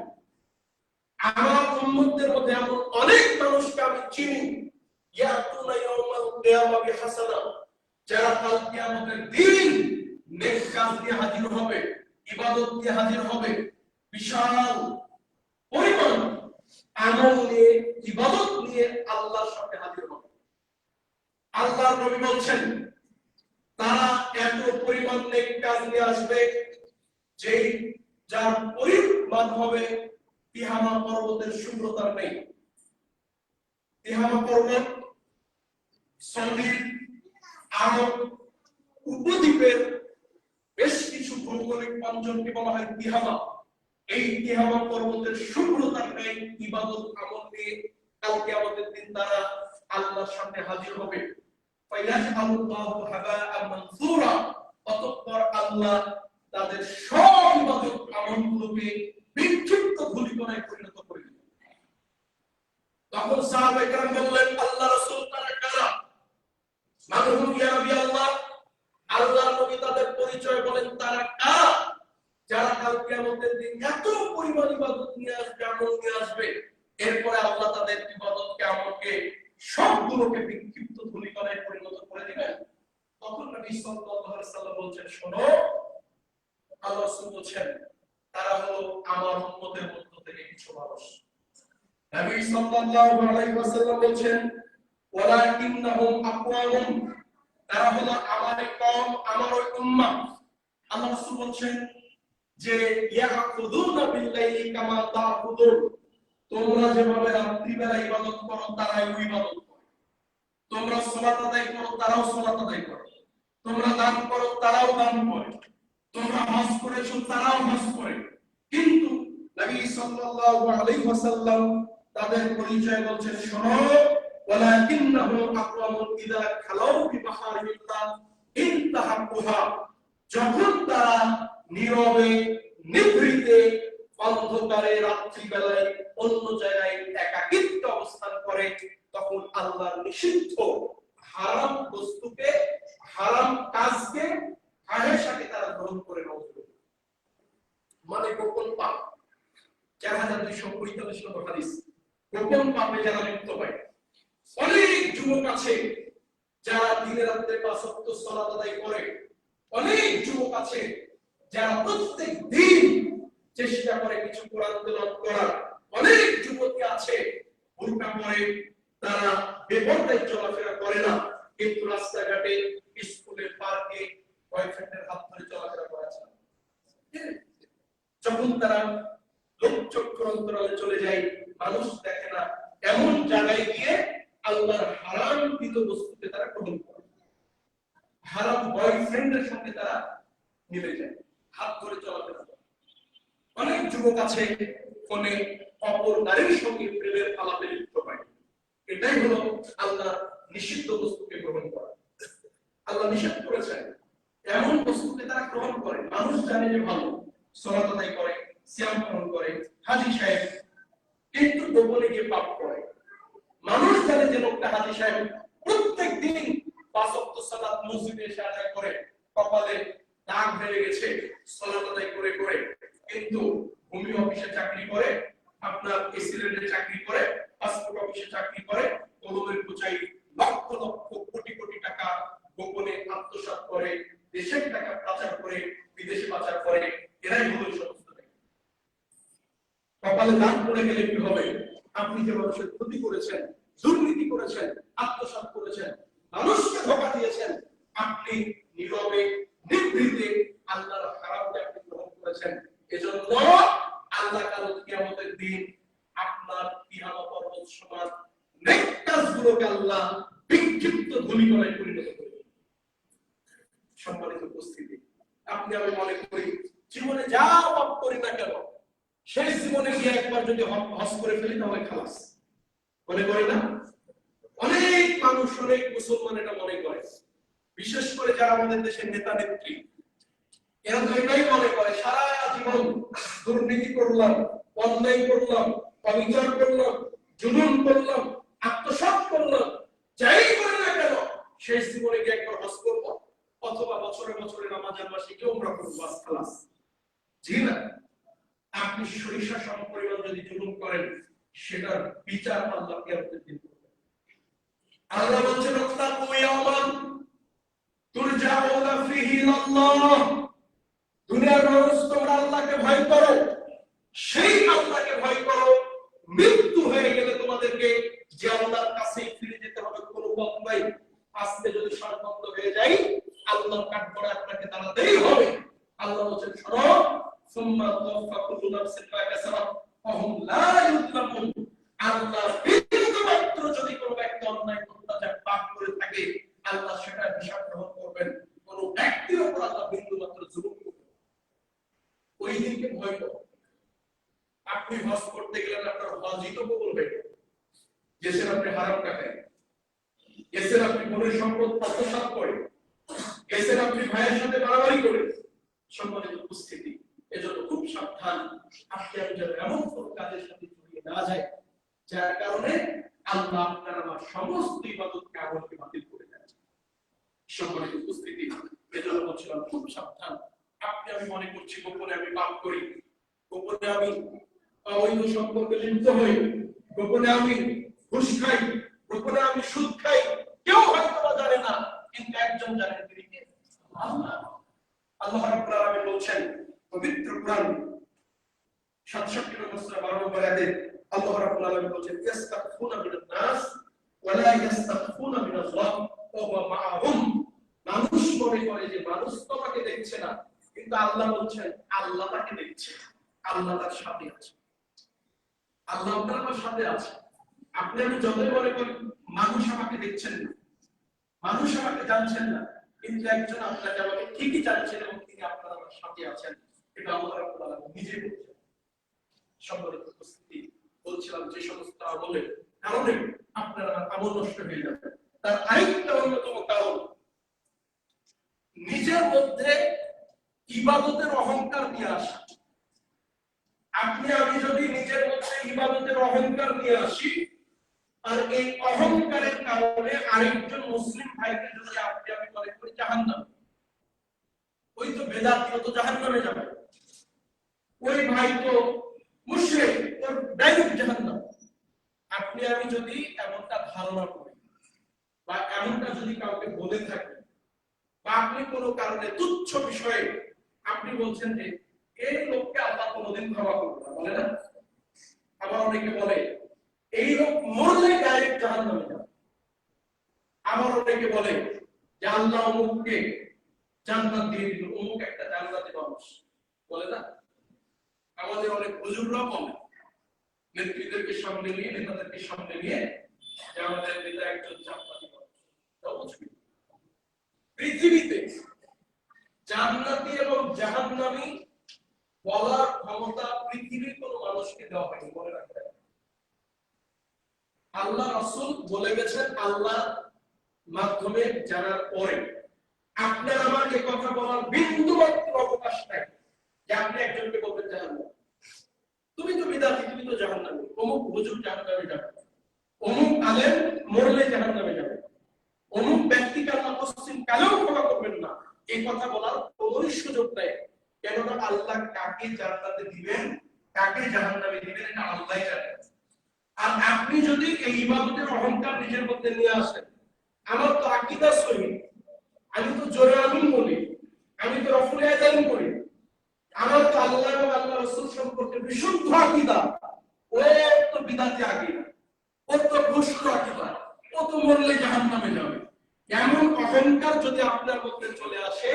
আমার উম্মতদের মধ্যে এমন অনেক মানুষকে আমি চিনি, ইয়াতুনা ইয়াউমাল কিয়ামা বিহাসানা, যারা কাল কিয়ামতের দিন নেক কাজ নিয়ে হাজির হবে, ইবাদত নিয়ে হাজির হবে, বিশাল পরিমাণ আমল নিয়ে, ইবাদত নিয়ে আল্লাহর সামনে হাজির হবে। আল্লাহর নবী বলছেন, তারা এত পরিমাণ নেক কাজ নিয়ে আসবে যেই যার পরিমাণ হবে তিহামা পর্বতের শুভ্রতার নেই। তিহামা পর্বত সৌদি আরব উপদ্বীপের বেশ কিছু ভৌগোলিক অঞ্চলকে বলা হয় তিহামা। এই তিহামা পর্বতের শুভ্রতার নেই ইবাদত আমল নিয়ে কাল কিয়ামতের দিন তারা আল্লাহর সামনে হাজির হবে। ফায়াজআলুল্লাহু হাবাআন মানসুরা, অতঃপর আল্লাহ তাদের সব ইবাদত আমলগুলোকে বিক্ষিপ্ত ধূলিকণায় পরিণত করে দিবেন। তখন সাহাবায়ে কেরাম বললেন, আল্লাহ রাসূল তারা কারা? মানহুম ইয়া নবী আল্লাহ, আল্লাহর নবী তাদের পরিচয় বলেন, তারা কারা? যারা কাল কিয়ামতের দিন এত পরিমাণ ইবাদত নিয়ে আসবে, আমল নিয়ে আসবে, এরপরে আল্লাহ তাদের ইবাদতকে আমলকে সবগুলোকে বিক্ষিপ্ত ধূলিকণায় পরিণত করে দিবেন। তখন নবী সাল্লাল্লাহু আলাইহি ওয়াসাল্লাম বলছেন, শোনো, আল্লাহ রাসূল বলছেন, তারা হলো আমার উম্মতের মধ্য থেকে কিছু মানুষ। নবী সাল্লাল্লাহু আলাইহি ওয়াসাল্লাম বলেন ওয়ালাকিন্নাহুম আকওয়ামুন, তারা হলো আমার কওম, আমার উম্মাহ। আল্লাহ রাসূল বলেন যে ইয়াকুদুনা বিল্লাইলি কামা তাকুদুন, তোমরা যেভাবে রাত্রি বেলা ইবাদত করো তারাই ইবাদত করে, তোমরা সালাত আদায় করো তারাও সালাত আদায় করে, তোমরা দান করো তারাও দান করে, তোমরা হজ করেছো তারাও হজ করে। কিন্তু নবী সাল্লাল্লাহু আলাইহি ওয়াসাল্লাম তাদের পরিচয় বলছেন, শোনো ওয়ালাকিন্নাহুম আকওয়ামুন ইযা খালাউ বিবাহারিল্লাহ ইনতাহাকুহা, যখন তারা নীরবে নিভৃতে অন্ধকারে রাত্রি বেলায় অন্য জায়গায় একাকিত্ব অবস্থান করে, তখন আল্লাহর নিষিদ্ধ হারাম বস্তুকে, হারাম কাজকে হামেশাকে তারা গ্রহণ করে নেয়, মানে গোপন পাপ। 4245 নম্বর হাদিস, গোপন পাপে যারা লিপ্ত হয়। অনেক যুবক আছে যারা দিনে রাতে 5 ওয়াক্ত সালাত আদায় করে, অনেক যুবক আছে যারা প্রত্যেক দিন চেষ্টা করে কিছু কোরআন তেলাওয়াত করার, অনেক যুবতী আছে বোরকা পরে তারা বেপরদায় চলাফেরা করে না, কিন্তু রাস্তাঘাটে, স্কুলে, পার্কে বয়ফ্রেন্ডের হাত ধরে চলাফেরা করেছে। যখন তারা লোকচক্ষুর অন্তরালে চলে যায়, মানুষ দেখে না, এমন জায়গায় গিয়ে আল্লাহর হারামকৃত বস্তুকে তারা গ্রহণ করে, হারাম বয়ফ্রেন্ডের সঙ্গে তারা মিলে যায়, হাত ধরে চলাফেরা করে। অনেক যুবক আছে ফোনে অপর নারীর সঙ্গে প্রেমের আলাপে লিপ্ত হয়। এটাই হলো আল্লাহ নিষিদ্ধ বস্তুকে গ্রহণ করা। আল্লাহ নিষেধ করেছেন এমন বস্তুকে তারা গ্রহণ করে। মানুষ জানে যে ভালো, সালাত আদায় করে, সিয়াম পালন করে, হাজী সাহেব, কিন্তু গোপনে গিয়ে পাপ করে। মানুষ জানে যে লোকটা হাজী সাহেব প্রত্যেক দিন 5 ওয়াক্ত সালাত মসজিদে এসে আদায় করে, কপালে দাগ হয়ে গেছে সালাত আদায় করে করে, কিন্তু ভূমি অফিসে চাকরি করে, আপনার এসিলেন্টে চাকরি করে, পাসপোর্ট অফিসে চাকরি করে, কলমের কোচাই লক্ষ লক্ষ কোটি কোটি টাকা গোপনে আত্মসাৎ করে, দেশের টাকা পাচার করে, বিদেশে পাচার করে। এরাই হলো এই সমস্ত। কপালে দাগ পড়ে গেলে কি হবে? আপনি যে মানুষের ক্ষতি করেছেন, দুর্নীতি করেছেন, আত্মসাৎ করেছেন, মানুষকে ধোঁকা দিয়েছেন, আপনি নীরবে নিভৃতে আল্লাহর হারামকে আপনি গ্রহণ করেছেন। এজন্য আল্লাহ কাল কিয়ামতের দিন আপনার তিহামা পর্বত সমান নেক কাজগুলোকে আল্লাহ বিক্ষিপ্ত ধূলিকণায় পরিণত করবেন। সম্মানিত উপস্থিতি, আপনি আমি মনে করি জীবনে যা পাপ করি না কেন, শেষ জীবনে গিয়ে একবার যদি হজ করে ফেলি তাহলে খালাস, মনে করি না? অনেক মানুষ, অনেক মুসলমান এটা মনে করে, বিশেষ করে যারা আমাদের দেশের নেতা নেত্রী, এরা তো এটাই মনে করে সারা জীবন দুর্নীতি করলাম, অন্যায় করলাম, অবিচার করলাম, জুলুম করলাম, আত্মসাৎ করলাম, যাই করে না কেন শেষ জীবনে গিয়ে একবার হজ করব, অথবা বছরে বছরে রমজান মাসে কেউ আমরা করবো, বাস খালাস। জি না, আপনি সরিষা সম পরিমাণ যদি জুলুম করেন, সেটার বিচার আল্লাহ কিয়ামতের দিন করবেন। আল্লাহ বলেন ওয়াত্তাকু ইয়াওমান তুরজাউনা ফীহি ইলাল্লাহ, দুনিয়ার মানুষ তোমরা আল্লাহকে ভয় করো, সেই আল্লাহকে ভয় করো, মৃত্যু হয়ে গেলে তোমাদেরকে যে আল্লাহর কাছে ফিরে যেতে হবে, কোনো পথ নাই। আজকে যদি সর্বন্ত হয়ে যাই, আল্লাহর কাঠগড়ায় আপনাকে দাঁড়াতেই হবে। আল্লাহ বলেন শোনো, সুম্মা তুওয়াফা কুল্লু নাফসিন মা কাসাবাত ওয়া হুম লা ইউযলামুন, আল্লাহ বিন্দুমাত্র যদি কোনো ব্যক্তি অন্যায় অত্যাচার পাপ করে থাকে, আল্লাহ সেটা হিসাব গ্রহণ করবেন। কোনো ব্যক্তির উপর আল্লাহ বিন্দুমাত্র জুলুম করবেন। ওই দিনকে ভয় করো। আপনি হজ করতে গেলেন, আপনার হজই তো কবুল হয়ে গেল, যেসে আপনি হারাম কাটায়, এসে আপনি বোনের সম্পদ আত্মসাৎ করে, এসে আপনি ভাইয়ের সাথে বাড়াবাড়ি করে। সম্মানিত উপস্থিতি, এজন্য খুব সাবধান, আপনি যেন এমন কোন কাজের সাথে জড়িয়ে না যায় যার কারণে আল্লাহ আপনার আমার সমস্ত ইবাদতকে আমলকে বাতিল করে দেন। সম্মানিত উপস্থিতি, এজন্য বলছিলাম খুব সাবধান। আপনি আমি মনে করছি গোপনে আমি পাপ করি, গোপনে আমি অবৈধ সম্পর্কে লিপ্ত হই, গোপনে আমি ঘুষ খাই, গোপনে আমি সুদ খাই, কেউ হয়তো বা জানে না, কিন্তু একজন জানেন, তিনি কে? আল্লাহ। আল্লাহ রাব্বুল আলামিন বলছেন পবিত্র কোরআন 67 নম্বর সূরা 12 নম্বর আয়াতে আল্লাহ রাব্বুল আলামিন বলেন ইস্তাগফুনা মিনান নাস ওয়া লা ইস্তাগফুনা মিনাল্লাহ ওয়া হুয়া মাআহুম। মানুষ মনে করে যে মানুষ তোমাকে দেখছে না, কিন্তু আল্লাহ বলছেন আল্লাহ তাকে দেখছে, আল্লাহ তার সাথে আছে, আল্লাহ আপনার সাথে আছে। আপনি আমি যতই মনে করি মানুষ আমাকে দেখছেন না, মানুষ আমাকে জানছেন না, কিন্তু একজন আপনাকে আমাকে ঠিকই জানছেন এবং তিনি আপনার আমার সাথে আছেন, এটা আল্লাহ রাব্বুল আলামিন নিজে বলছেন। সম্মানিত উপস্থিতি, বলছিলাম যে সমস্ত আমলের কারণে আপনার আমল নষ্ট হয়ে যাবে, তার আরেকটা অন্যতম কারণ নিজের মধ্যে ইবাদতের অহংকার নিয়ে আসা। আপনি আমি যদি নিজের মধ্যে ইবাদতের অহংকার নিয়ে আসি, আর এই অহংকারের কারণে আরেকজন মুসলিম ভাইকে যদি আপনি আমি মনে করি জাহান্নাম, ওই তো বেদাতি, ও তো জাহান্নামে যাবে, ওই ভাই তো মুশরিক, ওর ডাইরেক্ট জাহান্নাম। আপনি আমি যদি এমনটা ধারণা করি বা এমনটা যদি কাউকে বলে থাকি, বা আপনি কোনো কারণে তুচ্ছ বিষয়ে আপনি বলছেন যে এই লোককে আল্লাহ কোনোদিন ক্ষমা করবে না, বলে না? আবার অনেকে বলে এই লোক মরলে ডাইরেক্ট জাহান্নামে যাবে। আবার অনেকে বলে যে আল্লাহ অমুককে জান্নাত দিয়ে দিল, অমুক একটা জান্নাতি মানুষ, বলে না? আমাদের অনেক হুজুররা বলে, নেতৃত্বদেরকে সামনে নিয়ে, নেতাদেরকে সামনে নিয়ে, যে আমাদের নেতা একজন জান্নাতি মানুষ। পৃথিবীতে জান্নাতি এবং জাহান্নামী বলার ক্ষমতা পৃথিবীর কোন মানুষকে দেওয়া হয়নি, মনে রাখবেন। আল্লাহ রাসূল বলে গেছেন, আল্লাহ মাধ্যমে জানার পরে আপনার আমার এই কথা বলার বিন্দুমাত্র অবকাশ নাই যে আপনি একজনকে বলবেন জাহান্নামী, তুমি তো বিদআতি, তুমি তো জাহান্নামী, অমুক হুজুর জাহান্নামে যাবে, অমুক আলেম মরলে জাহান্নামে যাবে, অমুক ব্যক্তিকে আল্লাহ পশ্চিম কালেও ক্ষমা করবেন না, এই কথা বলার কোনোই সুযোগ নেই। কেননা আল্লাহ কাকে জান্নাতে দিবেন, কাকে জাহান্নামে দিবেন, এটা আল্লাহই জানেন। আর আপনি যদি এই ইবাদতের অহংকার নিজের মধ্যে নিয়ে আসেন, আমার তো আকীদা সহিহ, আমি তো জোরে আমিন বলি, আমি তো রফুল আযান করি, আমার তো আল্লাহ এবং আল্লাহ রাসূল সম্পর্কে বিশুদ্ধ আকীদা, ও তো বিদআতি আকীদা, ও তো ভ্রষ্ট আকীদা, ও তো মরলে জাহান্নামে যাবে, এমন অহংকার যদি আপনার মধ্যে চলে আসে,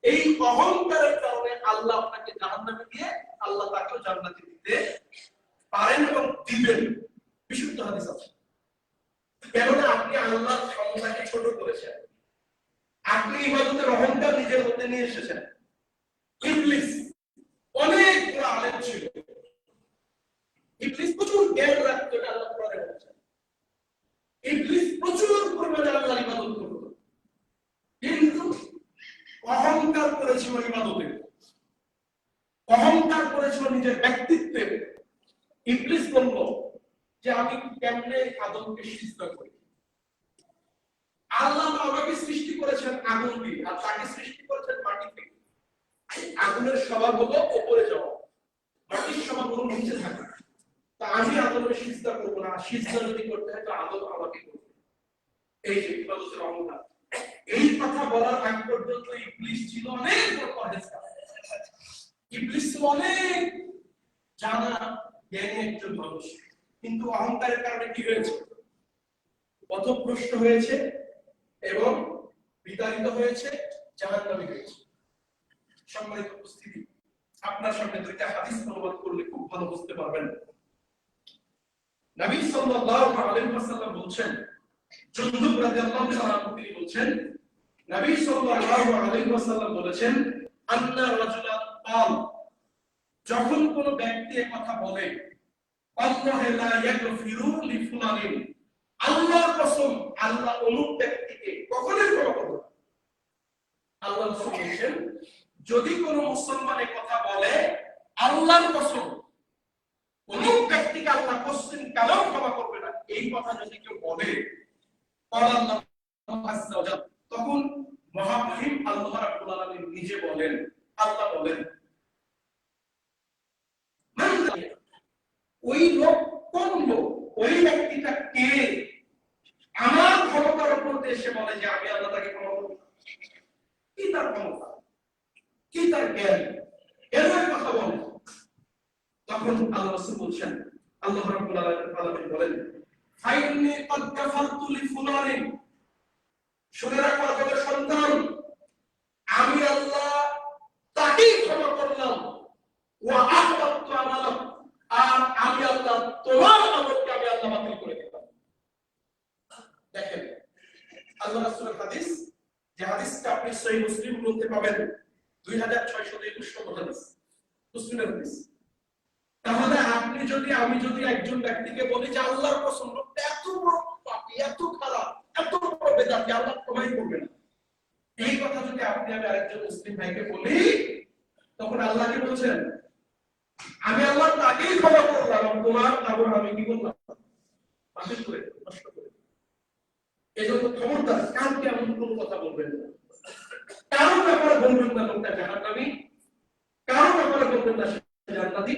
এই অহংকারের কারণে আল্লাহ আপনাকে জাহান্নামে দিয়ে আল্লাহ তাকেও জান্নাতে দিতে পারেন এবং দিবেন। বিশুদ্ধ হাদিস আছে। কেননা আপনি আল্লাহর ক্ষমতাকে ছোট করেছেন, আপনি ইবাদতের অহংকার নিজের মধ্যে নিয়ে এসেছেন। ইবলিস অনেক বড় আলেম ছিল, ইবলিস প্রচুর জ্ঞান রাখতো, এটা আল্লাহ কোরআনে বলেছেন। ইবলিস প্রচুর পরিমাণে আল্লাহর ইবাদত করত, কিন্তু অহংকার করেছিল ইবাদতে, অহংকার করেছিল নিজের ব্যক্তিত্বে। ইবলিস বলল যে আমি কেমনে আদমকে সিজদা করি, আল্লাহ আমাকে সৃষ্টি করেছেন আগুন দিয়ে, আর তাকে সৃষ্টি করেছেন মাটি থেকে। আগুনের স্বভাব হলো উপরে যাওয়া, মাটির স্বভাব হলো নিচে থাকা। তা আমি আদমের সিজদা করব না, সিজদা যদি করতে হয় তো আদম আমাকে করবে। এই যে ইবাদতের অহংকার, এই কথা বলার আগ পর্যন্ত ইবলিস ছিল অনেক বড় পরহেজগার, ইবলিস ছিল অনেক জানা জ্ঞানী একজন মানুষ, কিন্তু অহংকারের কারণে কি হয়েছে? পথভ্রষ্ট হয়েছে এবং বিতাড়িত হয়েছে, জাহান্নামী হয়েছে। সম্মানিত উপস্থিতি, আপনার সামনে দুইটা হাদিস অনুবাদ করলে খুব ভালো বুঝতে পারবেন। নবী সাল্লাল্লাহু আলাইহি ওয়াসাল্লাম বলছেন, জুনদুব রাদিয়াল্লাহু তাআলা তিনি বলছেন, নবী সাল্লাল্লাহু আলাইহি ওয়াসাল্লাম বলেছেন, আন্না রাজুলান ক্বাল, যখন কোন ব্যক্তি এই কথা বলে, আল্লাহু লা ইয়াগফিরু লিফুলানিন, আল্লাহর কসম আল্লাহ অমুক ব্যক্তিকে কখনোই ক্ষমা করবে না। আল্লাহ রাসূল বলেন, যদি কোন মুসলমান এই কথা বলে, আল্লাহর কসম অমুক ব্যক্তিকে আল্লাহ পশ্চিম কালেও ক্ষমা করবে না, এই কথা যদি কেউ বলে, আল্লাহ আযজা ওয়া জাল, তখন মহামহিম আল্লাহ রাব্বুল আলামিন নিজে বলেন, আল্লাহ বলেন, ওই লোক কোন লোক, ওই ব্যক্তিটা কে আমার ক্ষমতার উপর এসে বলে যে আমি আল্লাহ তাকে ক্ষমা করব? কি তার ক্ষমতা, কি তার জ্ঞান, এর কথা বলে? তখন আল্লাহ রাসূল বলছেন, আল্লাহ রাব্বুল আলামিন বলেন, ফাইন্নী ক্বাদ গাফারতু লিফুলানিন, শুনে রাখো আদমের সন্তান, আমি আল্লাহ তাকেই ক্ষমা করলাম, ওয়া আহবাবতু আমালাক, আর আমি আল্লাহ তোমার আমলকে আমি আল্লাহ বাতিল করে দিলাম। দেখেন আল্লাহ রাসূলের হাদিস, যে হাদিসটা আপনি সহিহ মুসলিম গ্রন্থে পাবেন 2623 নম্বর হাদিস, মুসলিমের হাদিস। তাহলে আপনি যদি আমি যদি একজন ব্যক্তিকে বলি যে আল্লাহর কসম লোকটা এত বড় পাপী, এত খারাপ, এত বড় বেদাতি, আল্লাহ ক্ষমাই করবে না, এই কথা যদি আপনি আমি আরেকজন মুসলিম ভাইকে বলি, তখন আল্লাহ কি বলছেন, আমি আল্লাহ তাকেই ক্ষমা করলাম, তোমার আমল আমি কি করলাম, বাতিল করে নষ্ট করে। এজন্য খবরদার কাউকে এমন কোনো কথা বলবেন না, কারো ব্যাপারে বলবেন না লোকটা জাহান্নামী, কারো ব্যাপারে বলবেন না সে জান্নাতি,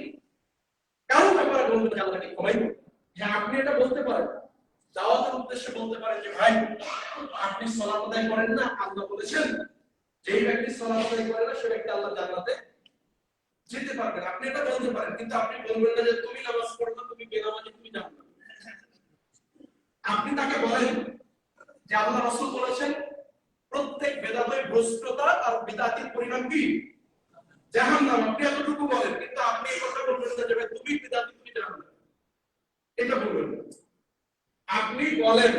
কারো ব্যাপারে বলবেন না আল্লাহকে ক্ষমাই করবেন। যে আপনি এটা বলতে পারেন, দাওয়াতের উদ্দেশ্যে বলতে পারেন যে ভাই আপনি সালাত আদায় করেন না, আল্লাহ বলেছেন যেই ব্যক্তি সালাত আদায় করে না সে ব্যক্তি আল্লাহ জান্নাতে যেতে পারবে না, আপনি এটা বলতে পারেন। কিন্তু আপনি বলবেন না যে তুমি নামাজ পড়ো না, তুমি বেনামাজি, তুমি জান্নাত। আপনি তাকে বলেন যে আল্লাহ রাসূল বলেছেন প্রত্যেক বেদাতে ভ্রষ্টতা আর বিদআতের পরিণাম কি, জাহান্নাম। আপনি এতটুকু বলেন, কিন্তু আপনি এই কথা বলবেন না যে তুমি বিদআতি, তুমি জাহান্নাম, এটা বলবেন না। আপনি বলেন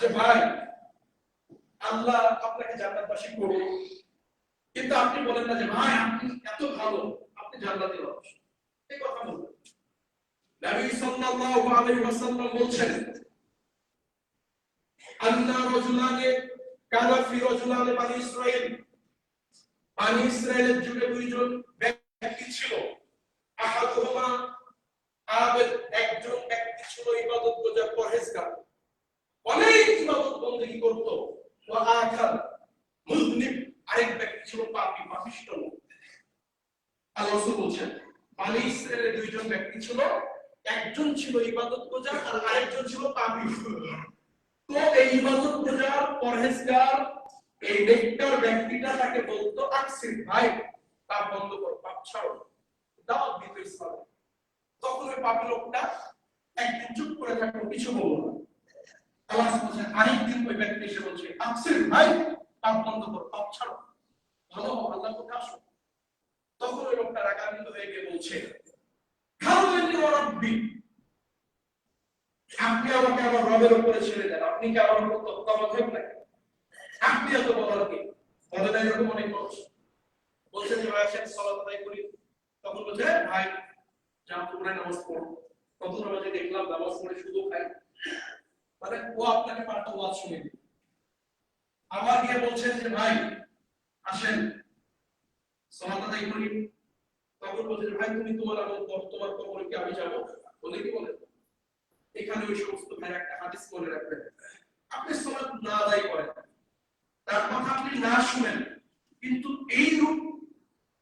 যে ভাই আল্লাহ আপনাকে জান্নাতবাসী করুন, কিন্তু আপনি বলেন না যে ভাই আপনি এত ভালো, আপনি জান্নাতি মানুষ, এই কথা বলবেন। নবী সাল্লাল্লাহু আলাইহি ওয়াসাল্লাম বলছেন, আন্না রাজুলানে কানা ফি রাজুলানে বানি ইসরাঈল, বানি ইসরাঈলের যুগে দুইজন ব্যক্তি ছিল, আহাদুহুমা আবেদ, একজন ব্যক্তি ছিল ইবাদতগুজার, পরহেজগার, অনেক ইবাদত বندگی করত, ওয়া আখার মুযনিব, আরেক ব্যক্তি ছিল পাপী, পাপিষ্ঠ লোক। আল্লাহ রাসূল বলছেন বানি ইসরাঈলের দুইজন ব্যক্তি ছিল, একজন ছিল ইবাদতগুজার আর আরেকজন ছিল পাপী। তো এই ইবাদতগুজার পরহেজগার এই নেককার ব্যক্তিটা তাকে বলতো, আকসির ভাই পাপ বন্ধ কর, পাপ ছাড়ো, দাওয়াত দিত ইসলামে। তখন ওই পাপী লোকটা একদিন চুপ করে থাকলো, কিছু বলল না। আল্লাহ বলছেন আরেকদিন ওই ব্যক্তি এসে বলছে, আকসির ভাই পাপ বন্ধ কর, পাপ ছাড়ো, ভালো হও, আল্লাহর কাছে আসো। তখন ওই লোকটা রাগান্বিত হয়ে গিয়ে বলছে, হাউলানি ওয়া রাব্বি, আপনি আমাকে আমার রবের উপরে ছেড়ে দেন, আপনি কি আমার উপর তত্ত্বাবধায়ক হবে নাকি? আপনি এত বলার কি? বলে না এরকম অনেক মানুষ বলছে যে ভাই আসেন সালাত আদায় করি, তখন বলছে ভাই যাও তোমরা নামাজ পড়ো, কত নামাজে দেখলাম নামাজ পড়ে শুধু খাই, মানে ও আপনাকে পাল্টা ওয়াজ শুনে দিবে। আবার গিয়ে বলছেন যে ভাই আসেন সালাত আদায় করি, তখন বলছে ভাই তুমি তোমার আমল করো, তোমার কবরে কি আমি যাব? বলে কি বলে? এখানে ওই সমস্ত ভাই একটা হাদিস মনে রাখবেন, আপনি সালাত না আদায় করেন, তার কথা আপনি না শুনেন, কিন্তু এই রূপ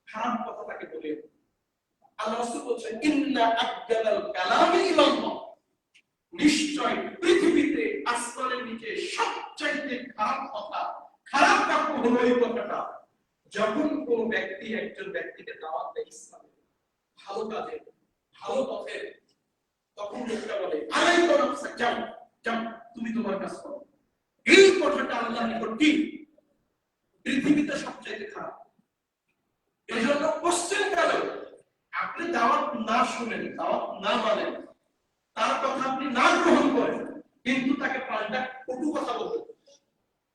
খারাপ কথা তাকে বলে, আল্লাহ রাসূল বলেন ইন্না আফদালাল কালামি ইলাল্লাহ, নিশ্চয় পৃথিবীতে আসমানের নিচে সবচাইতে খারাপ কথা, খারাপ বাক্য হলো এই কথাটা, যখন কোন ব্যক্তি একজন ব্যক্তিকে দাওয়াত দেয় ইসলামে, ভালো কাজে, ভালো পথে, তখন লোকটা বলে আলাইকা নাফসাক, যাও যাও তুমি তোমার কাজ করো। এই কথাটা আল্লাহর নিকট কি পৃথিবীতে সবচেয়ে খারাপ। এজন্য কোশ্চেন কালে আপনি দাওয়াত না শুনেন, দাওয়াত না মানেন, তার কথা আপনি না গ্রহণ করেন, কিন্তু তাকে পাল্টা কটু কথা বলবেন,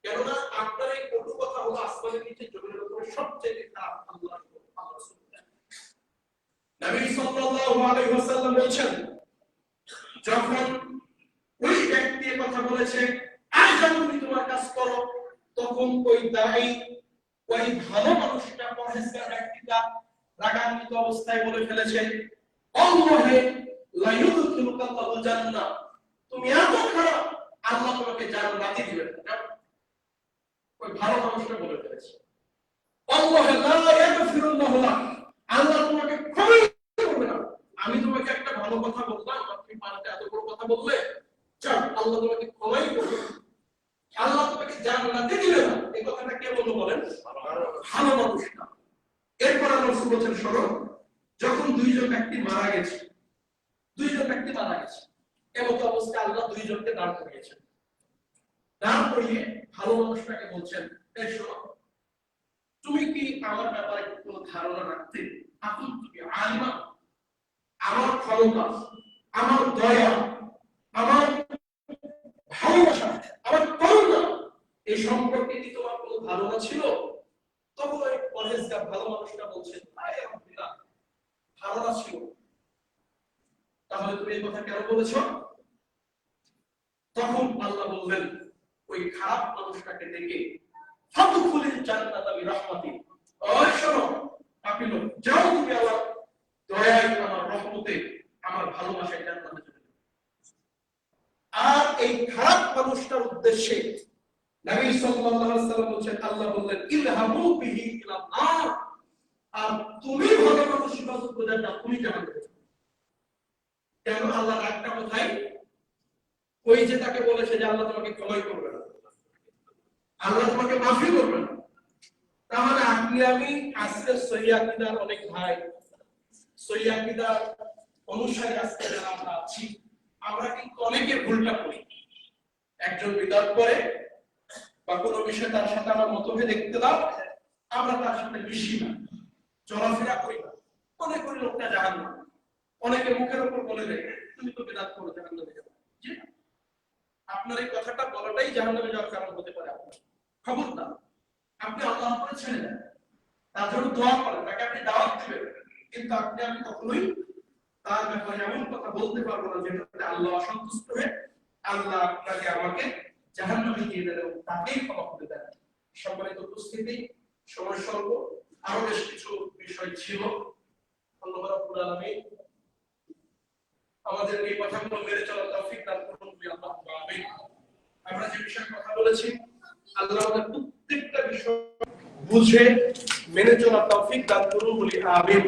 কেননা আপনার এই কটু কথা হলো আসমানের নিচে জমিনের উপরে সবচেয়ে খারাপ। আল্লাহ নবী সাল্লাল্লাহু আলাইহি ওয়াসাল্লাম বলেছেন, যখন ওই ব্যক্তি কথা বলেছে আর তুমি তোমার কাজ করো, তখন ওই দায়ী, ওই ভালো মানুষটা, পরহেজগার ব্যক্তিটা রাগান্বিত অবস্থায় বলে ফেলেছে, আল্লাহে লা ইউদখিলুকাল্লাহু জান্নাহ, তুমি এত খারাপ, আল্লাহ তোমাকে জান্নাতে দিবেন না। ওই ভালো মানুষটা বলে ফেলেছে, আল্লাহে লা ইয়াগফিরুল্লাহু লাক, আল্লাহ তোমাকে ক্ষমা করবে না। আমি তোমাকে একটা ভালো কথা বললাম, তুমি পাল্টা এত বড় কথা বললে, যাও আল্লাহ তোমাকে ক্ষমাই করবে না, আল্লাহ তোমাকে জান্নাতে দিবে না। এই কথাটা কে বললো বলেন? ভালো মানুষ না। এরপর আল্লাহ রাসূল বলেন, শোনো, যখন দুইজন ব্যক্তি মারা গেছে, এমত অবস্থায় আল্লাহ দুইজনকে দাঁড় করিয়েছেন। দাঁড় করিয়ে ভালো মানুষটাকে বলছেন, এই শোনো, তুমি কি আমার ব্যাপারে কোনো ধারণা রাখতে? এখন তুমি আলিমা, আমার ক্ষমতা, আমার দয়া, আমার ভালোবাসা, আমার করুণা, এই সম্পর্কে কি তোমার কোনো ধারণা ছিল? তখন ওই পরহেজগার ভালো মানুষটা বলছেন, ধারণা ছিল। তাহলে তুমি এই কথা কেন বলেছো? তখন আল্লাহ বললেন, ওই খারাপ মানুষটাকে ডেকে, ফাদখুলিল জান্নাতা বিরাহমাতি, ওই শোনো পাপী লোক, যাও তুমি আমার দয়ায়, আমার রহমতে, আমার ভালোবাসায় জান্নাতে চলে যাও। আর এই খারাপ মানুষটার উদ্দেশ্যে নবী সাল্লাল্লাহু আলাইহি ওয়াসাল্লাম বলেন, আল্লাহ বললেন, ইলহামু বিহি ইলা নার, আর তুমি ভালো মানুষ ইবাদত করে না, তুমি জাহান্নামে যাবে। কেন? আল্লাহ রাগটা কোথায়? ওই যে তাকে বলেছে যে আল্লাহ তোমাকে ক্ষমা করবে না, আল্লাহ তোমাকে মাফি করবে না। তাহলে আপনি আমি আজকে সহিহ আকীদার অনেক ভাই, সহিহ আকীদার অনুসারী আজকে যারা আমরা আছি, আমরা কিন্তু অনেকে ভুলটা করি। একজন বিদআত করে বা কোনো বিষয়ে তার সাথে আমার মতভেদ দেখতে দাও, আমরা তার সাথে মিশি না, চলাফেরা করি না, মনে করি লোকটা জাহান্নামী। অনেকে মুখের উপর বলে দেয়, তুমি তো বিদআত করো, জাহান্নামে যাবে। জি না, আপনার এই কথাটা বলাটাই জাহান্নামে যাওয়ার কারণ হতে পারে। আপনার খবরদার, আপনি আল্লাহর উপরে ছেড়ে দেন, তার জন্য দোয়া করেন, তাকে আপনি দাওয়াত দিবেন, কিন্তু আপনি আমি কখনোই তার ব্যাপারে এমন কথা বলতে পারবো না যেটাতে আল্লাহ অসন্তুষ্ট হয়ে আল্লাহ আপনাকে আমাকে জাহান্নামে দিয়ে দেন এবং তাকেই ক্ষমা করে দেন। সম্মানিত উপস্থিতি, সময় স্বল্প, আরো বেশ কিছু বিষয় ছিল। আল্লাহ রাব্বুল আলামিন আমাদের এই কথাগুলো মেনে চলার তৌফিক দান করুন। আমিন। আমরা যে বিষয়ে কথা বলেছি, আল্লাহ আমাদের প্রত্যেকটা বিষয় বুঝে মেনে চলার তৌফিক দান করুন বলি আমিন।